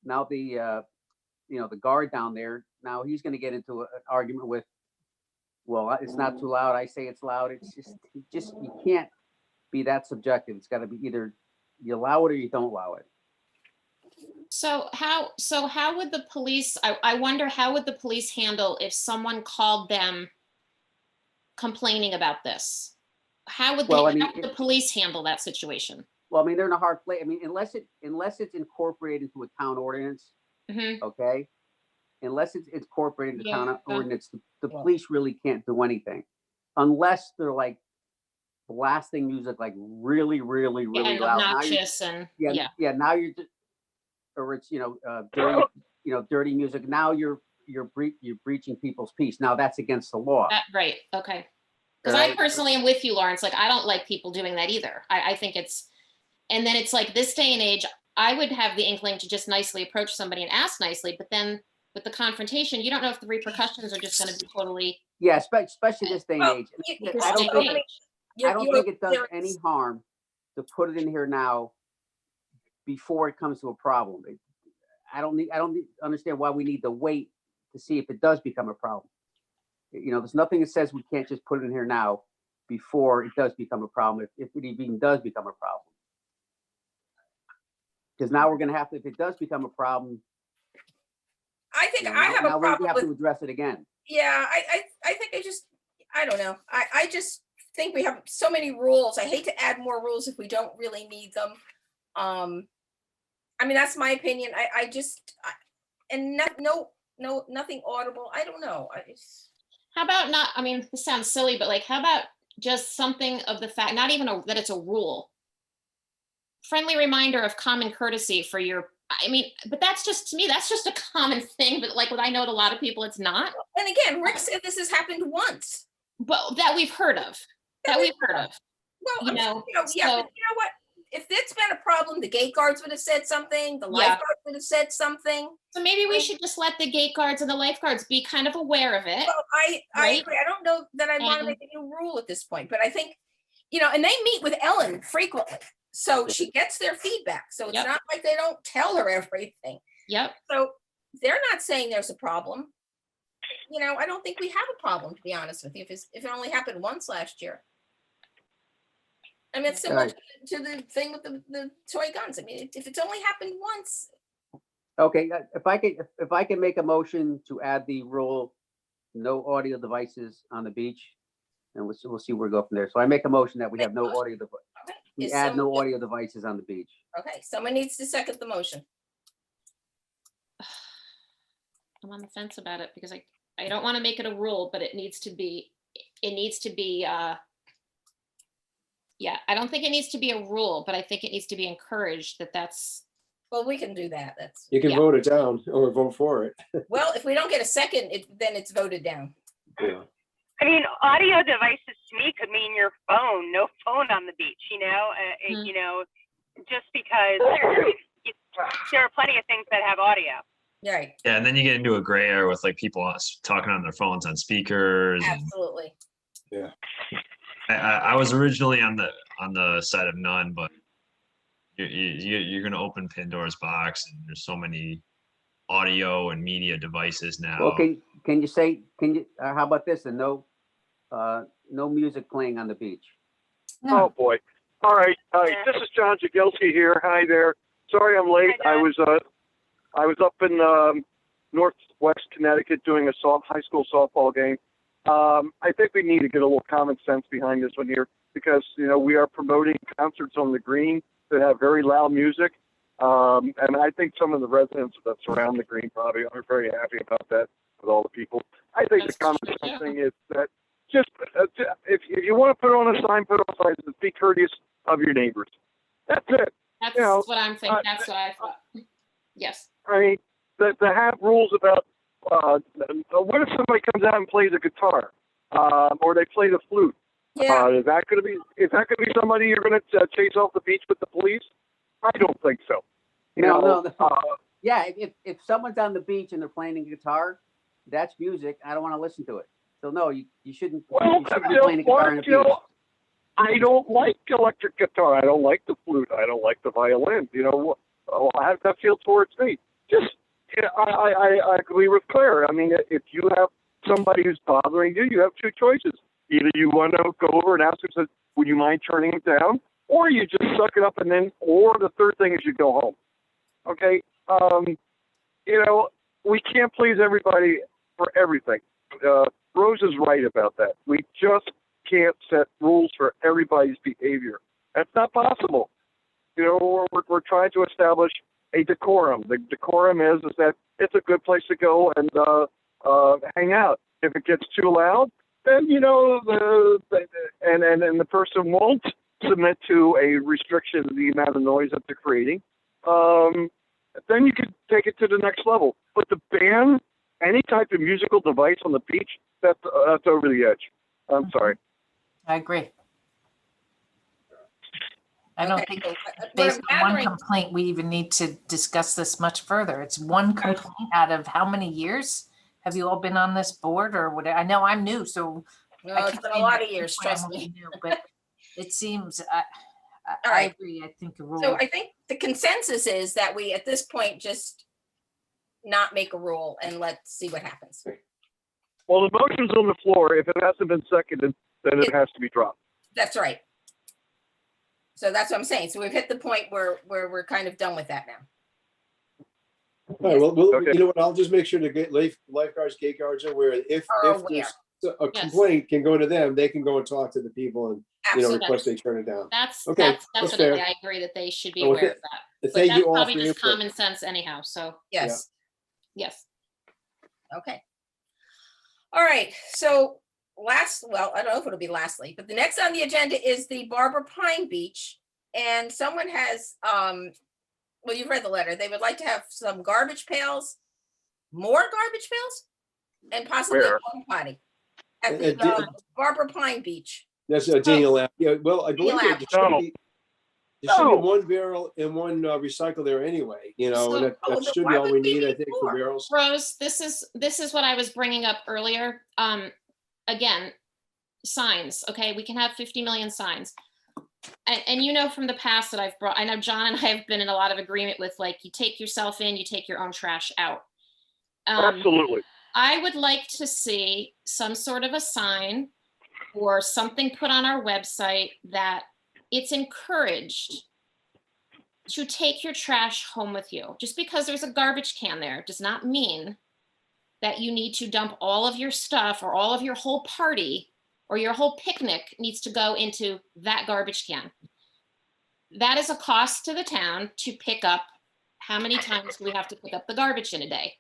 the guard down there, now he's going to get into an argument with, well, it's not too loud. I say it's loud. It's just you can't be that subjective. It's got to be either you allow it or you don't allow it. So how would the police, I wonder, how would the police handle if someone called them complaining about this? How would Well, I how mean, would the police handle that situation? Well, I mean, they're in a hard place. I mean, unless it's incorporated into a town ordinance, Mhm. okay? Unless it's incorporated into town Yeah. ordinance, the police really can't do anything unless they're like blasting music like really, really, really And loud. Now obnoxious and, yeah, now you're just, or it's dirty, dirty music. Now you're breaching people's peace. Now that's against the law. right, okay. Because I Right. personally am with you, Lawrence. Like, I don't like people doing that either. I think and then it's like this day and age, I would have the inkling to just nicely approach somebody and ask nicely, but then with the confrontation, you don't know if the repercussions are just going to be totally. Yeah, especially this day and Well, age. you- I don't Day think and age. I don't think it does there any is- harm to put it in here now before it comes to a problem. I don't understand why we need to wait to see if it does become a problem. There's nothing that says we can't just put it in here now before it does become a problem, if it even does become a problem. Because now we're going to have to, if it does become a problem, I think I now have a we problem have with, to address it again. yeah, I think I don't know. I just think we have so many rules. I hate to add more rules if we don't really need them. I mean, that's my opinion. And nothing audible. I don't know. How about not, I mean, this sounds silly, but like, how about just something of the fact, not even that it's a rule. Friendly reminder of common courtesy for but that's just, to me, that's just a common thing, but like what I know to a lot of people, it's not. And again, Rick said this has happened once. But that we've heard of, Well, yeah, yeah, so- but you know what? If it's been a problem, the gate guards would have said something, the Yeah. lifeguards would have said something. So maybe we should just let the gate guards and the lifeguards be kind of aware of it. Well, I Right. agree. I don't know that I want to And- make a new rule at this point, but I think, and they meet with Ellen frequently. So she gets their feedback. So it's Yep. not like they don't tell her everything. Yep. So they're not saying there's a problem. I don't think we have a problem, to be honest with you, if it only happened once last year. I mean, it's similar Right. to the thing with the toy guns. I mean, if it's only happened once, Okay, if I can make a motion to add the rule, no audio devices on the beach, and we'll see where we go from there. So I make a motion that we have no audio, okay. we Is add no someone- audio devices on the beach. Okay, someone needs to second the motion. I'm on the fence about it because I don't want to make it a rule, but it needs to be, yeah, I don't think it needs to be a rule, but I think it needs to be encouraged that's, Well, we can do that. That's, You can Yeah. vote it down or vote for it. well, if we don't get a second, then it's voted down. Yeah. I mean, audio devices to me could mean your phone, no phone on the beach, Mhm. Just because there are plenty of things that have audio. Right, Yeah, and then you get into a gray area with like people talking on their phones on speakers. And absolutely. I was originally on the side of none, but you're going to open Pandora's box, and there's so many audio and media devices now. Well, how about this, and no music playing on the beach? No. Oh, boy. All right. This is John Jagielski here. Hi there. Sorry I'm late. Hi, John. I was up in Northwest Connecticut doing a high school softball game. I think we need to get a little common sense behind this one here because, we are promoting concerts on the green that have very loud music. And I think some of the residents that surround the green probably aren't very happy about that with all the people. I think That's the common true, sense yeah. thing is that just if you want to put on a sign, put on a sign. Just be courteous of your neighbors. That's it. That's You know, what I'm thinking. That's what I thought. Yes. I mean, to have rules about what if somebody comes out and plays a guitar, or they play the flute? Yeah, Is that going to be somebody you're going to chase off the beach with the police? I don't think so. No. Yeah, if someone's on the beach and they're playing a guitar, that's music. I don't want to listen to it. So no, you shouldn't, Well, you shouldn't be playing the guitar on the beach. I don't like electric guitar. I don't like the flute. I don't like the violin. How does that feel towards me? Just, I agree with Claire. I mean, if you have somebody who's bothering you, you have two choices. Either you want to go over and ask them, would you mind turning it down? Or you just suck it up or the third thing is you go home. Okay? We can't please everybody for everything. Rose is right about that. We just can't set rules for everybody's behavior. That's not possible. We're trying to establish a decorum. The decorum is that it's a good place to go and hang out. If it gets too loud, then the person won't submit to a restriction of the amount of noise that they're creating. Then you can take it to the next level. But to ban any type of musical device on the beach, that's over the edge. I'm sorry. I agree. I don't Okay, think so what based I'm on one gathering- complaint, we even need to discuss this much further. It's one complaint out of how many years? Have you all been on this board or whatever? I know I'm new, so. No, I it's can't been a say lot that of years, I'm trust only me. new, But it seems, All I right. agree. I think a rule. So I think the consensus is that we, at this point, just not make a rule and let's see what happens. Well, the motion's on the floor. If it hasn't been seconded, then it has to be dropped. That's right. So that's what I'm saying. So we've hit the point where we're kind of done with that now. All right, well, Okay. you know what? I'll just make sure to get lifeguards, gate guards are aware. If Are there's a Yes. complaint can go to them, they can go and talk to the people and, Absolutely. request they turn it down. That's Okay, that's that's definitely, fair. I agree that they should be Well, aware of that. But Thank that's you all probably for your just input. common sense anyhow. So Yes. yes. Okay. All right. So I don't know if it'll be lastly, but the next on the agenda is the Barbara Pine Beach. And someone has, well, you've read the letter. They would like to have some garbage pails, more garbage pails, and possibly a Where? porta potty at Di- the Barbara Pine Beach. That's Daniel Lab. Yeah, well, I believe Daniel there Lab. should No. be one barrel and one recycle there anyway, and So- that Oh, then should why be all would we we need, I need think, more? for barrels. Rose, this is what I was bringing up earlier. Again, signs. Okay, we can have 50 million signs. And from the past that I know John and I have been in a lot of agreement with, like, you take yourself in, you take your own trash out. Absolutely. I would like to see some sort of a sign or something put on our website that it's encouraged to take your trash home with you. Just because there's a garbage can there does not mean that you need to dump all of your stuff or all of your whole party or your whole picnic needs to go into that garbage can. That is a cost to the town to pick up. How many times do we have to pick up the garbage in a day?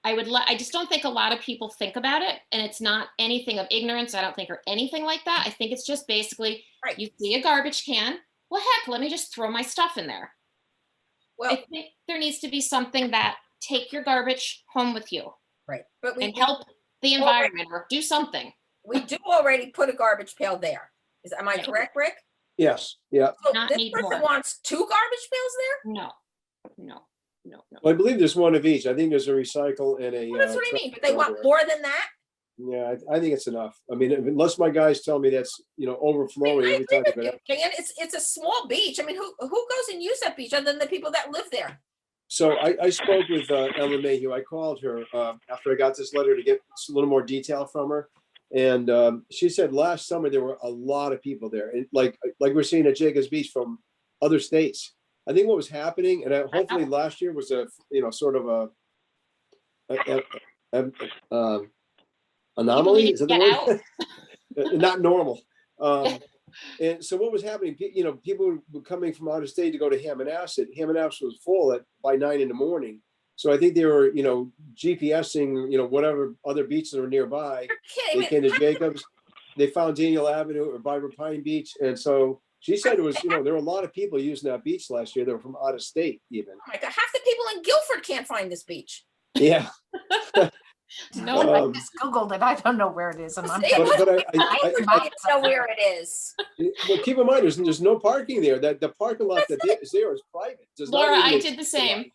I just don't think a lot of people think about it, and it's not anything of ignorance, I don't think, or anything like that. I think it's just basically, Right. you see a garbage can, well, heck, let me just throw my stuff in there. Well, I think there needs to be something that take your garbage home with you right. But and help the environment or do something. we do already put a garbage pail there. Am I Yeah. correct, Rick? Yes, yeah. So Not this need person more. wants 2 garbage pails there? No. Well, I believe there's one of each. I think there's a recycle and a. Well, that's what I mean, but they trash want there. more than that? Yeah, I think it's enough. I mean, unless my guys tell me that's, overflowing I every agree time. with they you, go down. Jan. It's a small beach. I mean, who goes and use that beach other than the people that live there? So I spoke with Ellen Mayhew. I called her after I got this letter to get a little more detail from her. And she said last summer there were a lot of people there, and like we're seeing at Jacobs Beach from other states. I think what was happening, and hopefully last year was a sort of a anomaly. Is that the word? Not normal. And so what was happening? People were coming from out of state to go to Hammonasset. Hammonasset was full by 9 a.m. So I think they were, GPSing, whatever other beaches are nearby. You're They kidding came me. to Jacobs. They found Daniel Avenue or Barbara Pine Beach, and so she said it was, there were a lot of people using that beach last year. They were from out of state, even. Oh my God, half the people in Guilford can't find this beach. Yeah. No, I just Googled it. I don't know where it is. And I'm But I don't know where it is. well, keep in mind, there's no parking there. That the parking lot that is there is private. Does not Laura, even I exist. did the same.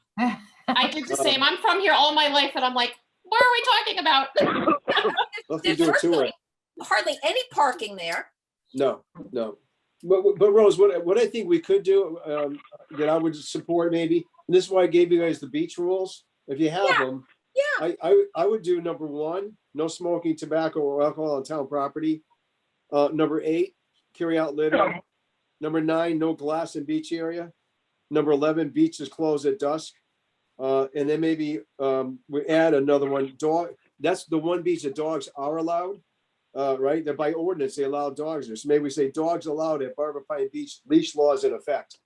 I did the same. I'm from here all my life and I'm like, what are we talking about? Nothing there's to do to hardly, it. hardly any parking there. No, no. But Rose, what I think we could do, that I would support maybe, and this is why I gave you guys the beach rules. If you have them, Yeah, I would do number 1, no smoking tobacco or alcohol on town property. Number 8, carry out litter. Number 9, no glass in beach area. Number 11, beach is closed at dusk. And then maybe we add another one, dog. That's the one beach that dogs are allowed, right? That by ordinance, they allow dogs there. So maybe we say dogs allowed at Barbara Pine Beach, leash laws in effect.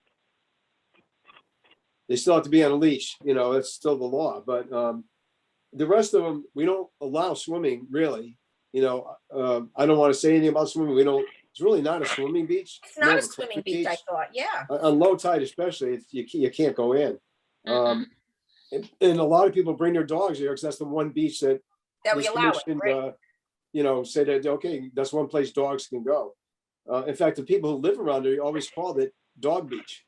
They still have to be on a leash, that's still the law, but the rest of them, we don't allow swimming really. I don't want to say anything about swimming. It's really not a swimming beach. it's not more a of a swimming craft beach, I thought, yeah. On low tide especially, you can't go in. And a lot of people bring their dogs there because that's the one beach that That we was allow it, commissioned, right? say that, okay, that's one place dogs can go. In fact, the people who live around there always called it Dog Beach.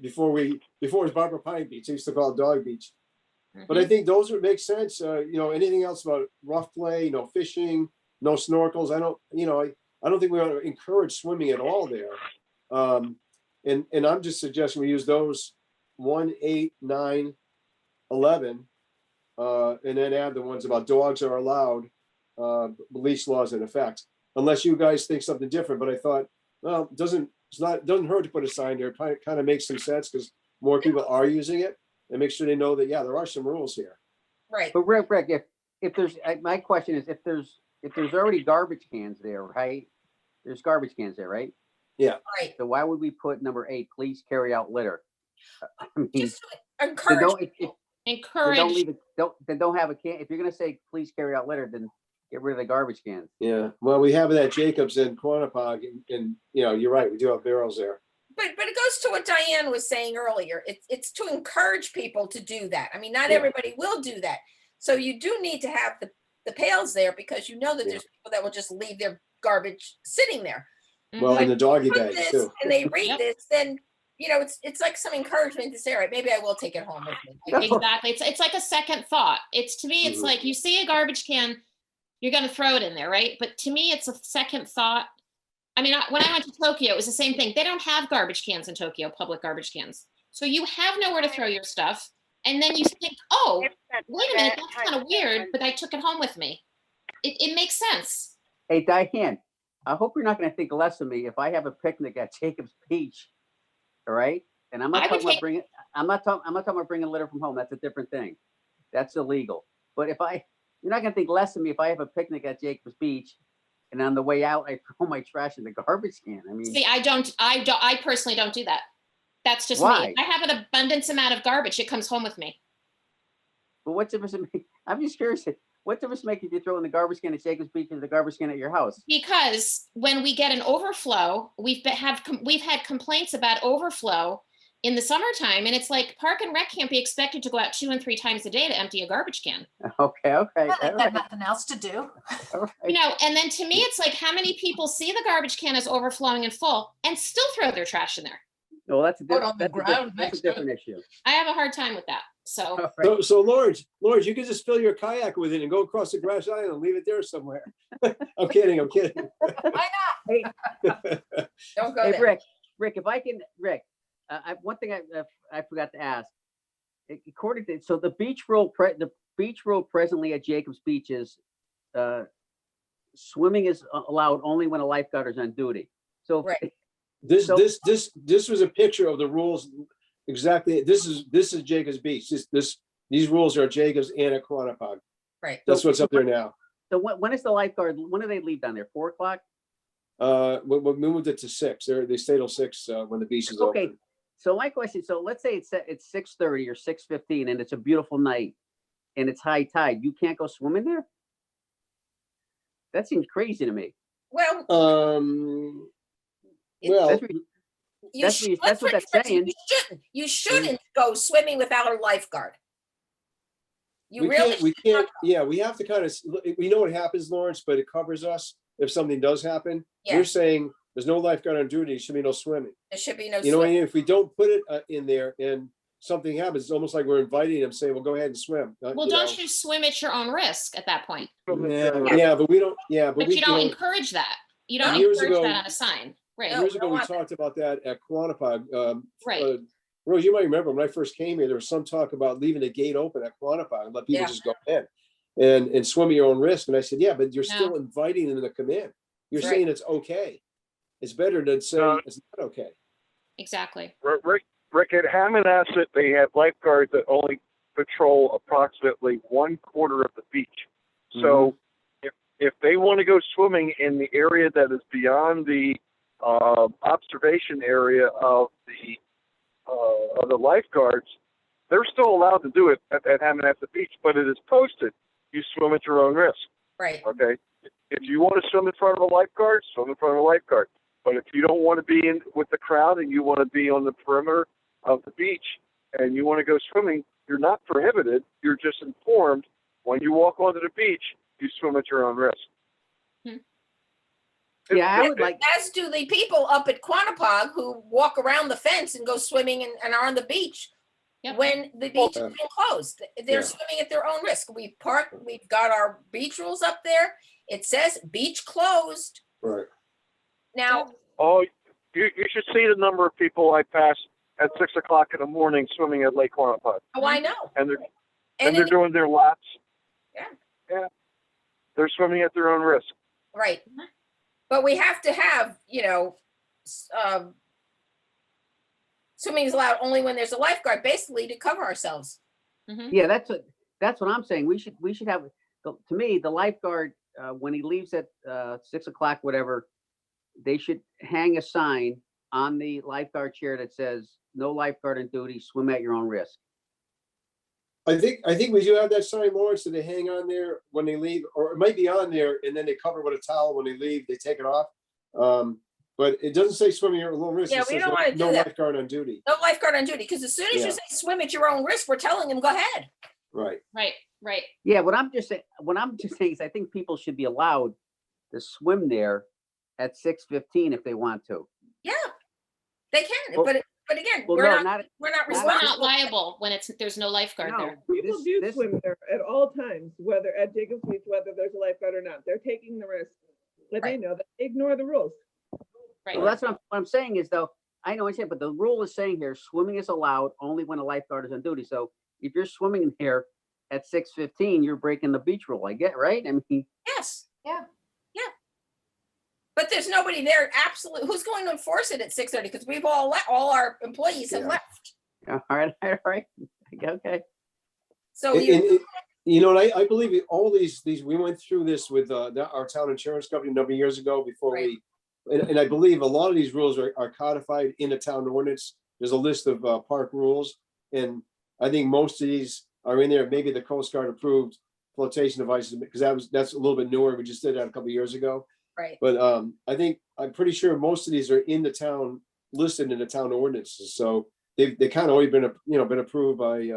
Before it was Barbara Pine Beach, they used to call it Dog Beach. But I think those would make sense. Anything else about rough play, no fishing, no snorkels. I don't think we want to encourage swimming at all there. And I'm just suggesting we use those 1, 8, 9, 11, and then add the ones about dogs are allowed, leash laws in effect, unless you guys think something different. But I thought, well, it doesn't hurt to put a sign there. It kind of makes some sense because more people are using it, and make sure they know that, yeah, there are some rules here. Right, But Rick, if there's, my question is, if there's already garbage cans there, right? There's garbage cans there, right? right. So why would we put number 8, please carry out litter? I mean, Just to then encourage don't, if, people. then Encourage. don't leave it, don't have a can. If you're gonna say, please carry out litter, then get rid of the garbage cans. Yeah, well, we have it at Jacobs and Quantapug, and you're right, we do have barrels there. But it goes to what Diane was saying earlier. It's to encourage people to do that. I mean, not Yeah. everybody will do that. So you do need to have the pails there because you know that Yeah. there's people that will just leave their garbage sitting there. Well, Mhm. and the doggy Put bags this too. and they read Yep. this, then it's like some encouragement to say, all right, maybe I will take it home with me. Exactly. It's like a second thought. To me, it's Mhm. like you see a garbage can, you're gonna throw it in there, right? But to me, it's a second thought. I mean, when I went to Tokyo, it was the same thing. They don't have garbage cans in Tokyo, public garbage cans. So you have nowhere to throw your stuff. And then you think, oh, wait a minute, that's kind of weird, but I took it home with me. It makes sense. Hey, Diane, I hope you're not gonna think less of me if I have a picnic at Jacobs Beach. All right? And I'm I not would talking about take- bringing, I'm not talking about bringing litter from home. That's a different thing. That's illegal. But you're not gonna think less of me if I have a picnic at Jacobs Beach and on the way out, I throw my trash in the garbage can. I mean, See, I personally don't do that. That's just Why? me. If I have an abundance amount of garbage, it comes home with me. but what difference it make? I'm just curious. What difference make if you throw in the garbage can at Jacobs Beach or the garbage can at your house? Because when we get an overflow, we've had complaints about overflow in the summertime, and it's like Park and Rec can't be expected to go out 2 and 3 times a day to empty a garbage can. Okay, Well, all they've got right, nothing else to do. all right. And then to me, it's like how many people see the garbage can as overflowing and full and still throw their trash in there? Well, that's a Put on different, the that's a ground different, that's next a to it. different issue. I have a hard time with that. So All right. So Lawrence, you could just fill your kayak with it and go across the grass island and leave it there somewhere. I'm kidding. Why not? Don't go Hey, there. Rick, if I can, one thing I forgot to ask. According to, so the beach rule presently at Jacobs Beach is, swimming is allowed only when a lifeguard is on duty. So Right. This So- this was a picture of the rules. Exactly. This is Jacobs Beach. These rules are at Jacobs and at Quantapug. Right. That's what's up there now. So when is the lifeguard, when do they leave down there? 4 o'clock? We moved it to 6. They stay till 6 when the beach is Okay, open. so my question, so let's say it's 6:30 or 6:15 and it's a beautiful night and it's high tide. You can't go swimming there? That seems crazy to me. Well, Well, That's what- you that's should, what- that's what that's saying. You shouldn't go swimming without a lifeguard. You we really can't, we should can't, not- yeah, we have to kind of, we know what happens, Lawrence, but it covers us if something does happen. Yeah. You're saying there's no lifeguard on duty, there should be no swimming. There should be no You know what I swim. mean? If we don't put it in there and something happens, it's almost like we're inviting them, saying, well, go ahead and swim. Well, don't you swim at your own risk at that point? Yeah, but we don't, but But we, you don't encourage that. You don't Years encourage ago- that on a sign, right? No. years we ago, don't we want talked about that at Quantified. Right. Rose, you might remember when I first came here, there was some talk about leaving the gate open at Quantified and let people Yeah. just go in and swim at your own risk. And I said, yeah, but you're No. still inviting them to come in. You're Right. saying it's okay. It's better than say No. it's not okay. Exactly. Rick, at Hammonasset, they have lifeguards that only patrol approximately 1/4 of the beach. So if they want to go swimming in the area that is beyond the observation area of the lifeguards, they're still allowed to do it at Hammonasset Beach, but it is posted. You swim at your own risk. Right. Okay. If you want to swim in front of a lifeguard, swim in front of a lifeguard. But if you don't want to be in with the crowd and you want to be on the perimeter of the beach and you want to go swimming, you're not prohibited. You're just informed when you walk onto the beach, you swim at your own risk. Yeah, I would like, As do the people up at Quantapug who walk around the fence and go swimming and are on the beach. Yep. When the beach is being closed, they're Yeah. swimming at their own risk. We've got our beach rules up there. It says beach closed. Right. Now, Oh, you should see the number of people I pass at 6 o'clock in the morning swimming at Lake Quantified. oh, I know. And they're And they're in- doing their laps. Yeah. Yeah. They're swimming at their own risk. right. But we have to have, swimming is allowed only when there's a lifeguard, basically to cover ourselves. yeah, that's what I'm saying. We should have, to me, the lifeguard, when he leaves at 6 o'clock, whatever, they should hang a sign on the lifeguard chair that says, no lifeguard on duty, swim at your own risk. I think we do have that sign, Lawrence, that they hang on there when they leave, or it might be on there and then they cover with a towel when they leave, they take it off. But it doesn't say swimming at your own risk. Yeah, It we says don't wanna do no that. lifeguard on duty. No lifeguard on duty, because as soon as Yeah. you say swim at your own risk, we're telling them, go ahead. Right. Right. Yeah, what I'm just saying is I think people should be allowed to swim there at 6:15 if they want to. Yeah, they can, Well- but again, Well, we're no, not We're responsible. not liable when there's no lifeguard No, there. People this- do this- swim there at all times, whether at Jacob's Beach, whether there's a lifeguard or not. They're taking the risk. But they Right. know that they ignore the rules. Right. Well, that's what I'm saying is though, I know what I'm saying, but the rule is saying here, swimming is allowed only when a lifeguard is on duty. So if you're swimming in here at 6:15, you're breaking the beach rule. I get, right? I mean, Yes. Yeah. Yeah. But there's nobody there, absolutely, who's going to enforce it at 6:30? Because we've all our employees have Yeah. left. all right. Okay. So And- you, and, and I believe all these, we went through this with our town insurance company a number of years ago before Right. and I believe a lot of these rules are codified in the town ordinance. There's a list of park rules. And I think most of these are in there. Maybe the Coast Guard approved flotation devices, because that's a little bit newer. We just did that a couple of years ago. right, But I'm pretty sure most of these are in the town, listed in the town ordinances. So they kind of already been, been approved by,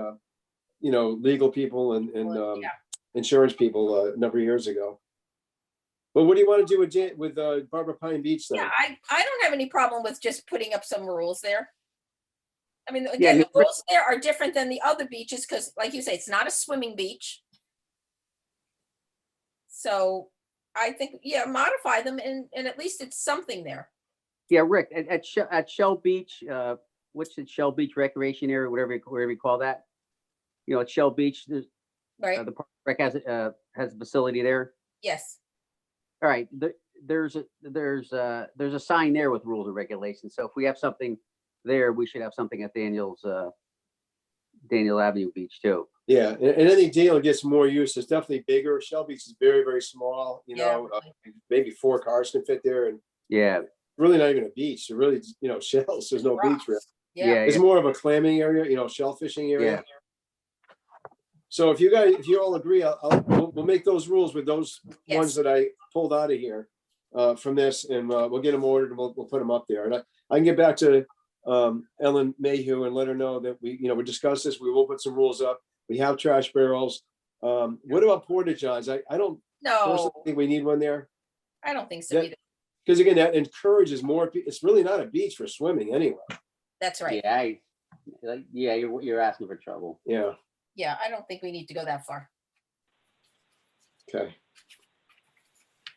legal people and Well, yeah. insurance people a number of years ago. But what do you want to do with Barbara Pine Beach then? yeah, I don't have any problem with just putting up some rules there. I mean, Yeah, again, the you- rules there are different than the other beaches, because like you say, it's not a swimming beach. So I think, yeah, modify them and at least it's something there. Yeah, Rick, at Shell Beach, what's it, Shell Beach Recreation Area, whatever you call that? At Shell Beach, there's, Right, the park rec has a facility there. yes, All right, there's a sign there with rules and regulations. So if we have something there, we should have something at Daniel Avenue Beach too. Yeah, and any deal gets more use. It's definitely bigger. Shell Beach is very, very small, Yeah, maybe 4 cars can fit there, and Yeah, really not even a beach. They're really, shells. There's no beach really. yeah, It's more of a clamming area, shell fishing area. Yeah. So if you all agree, we'll make those rules with those Yes. ones that I pulled out of here from this, and we'll get them ordered and we'll put them up there. And I can get back to Ellen Mayhew and let her know that we discussed this. We will put some rules up. We have trash barrels. What about porta johns? I don't personally no, think we need one there, I don't think so Yeah. either. because again, that encourages more. It's really not a beach for swimming anyway. That's right. yeah, like, yeah, you're asking for trouble. Yeah, Yeah, I don't think we need to go that far. okay.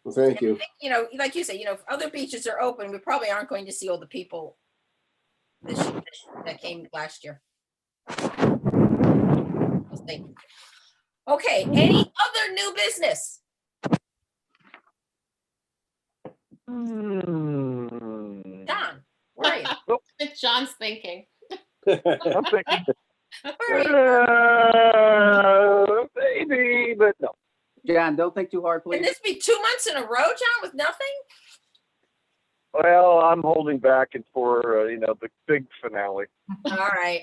Well, thank you. You know, like you say, you know, if other beaches are open, we probably aren't going to see all the people this year that came last year. We'll see. Okay, any other new business? John, where are you? John's thinking. I'm thinking, Where are you? maybe, but no. John, don't think too hard, Can please. this be 2 months in a row, John, with nothing? Well, I'm holding back and for, the big finale. All right.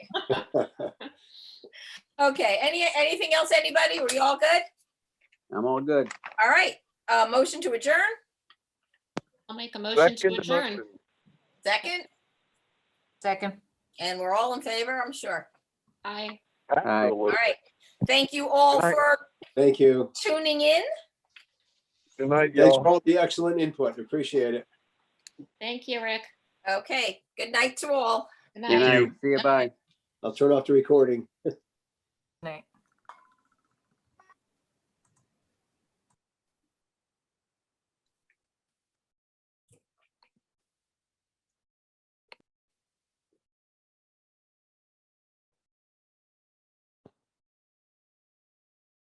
Okay, anything else, anybody? Were you all good? I'm all good. All right, motion to adjourn, I'll make a motion to Second adjourn. motion. second, Second. and we're all in favor, I'm sure. Aye. All Absolutely. right, thank you all Good night. for Thank you. tuning in. Good night, Thanks y'all. for all the excellent input. Appreciate it. Thank you, Rick. Okay, good night to all. Good Good night. night. See you. Bye. I'll turn off the recording. Night.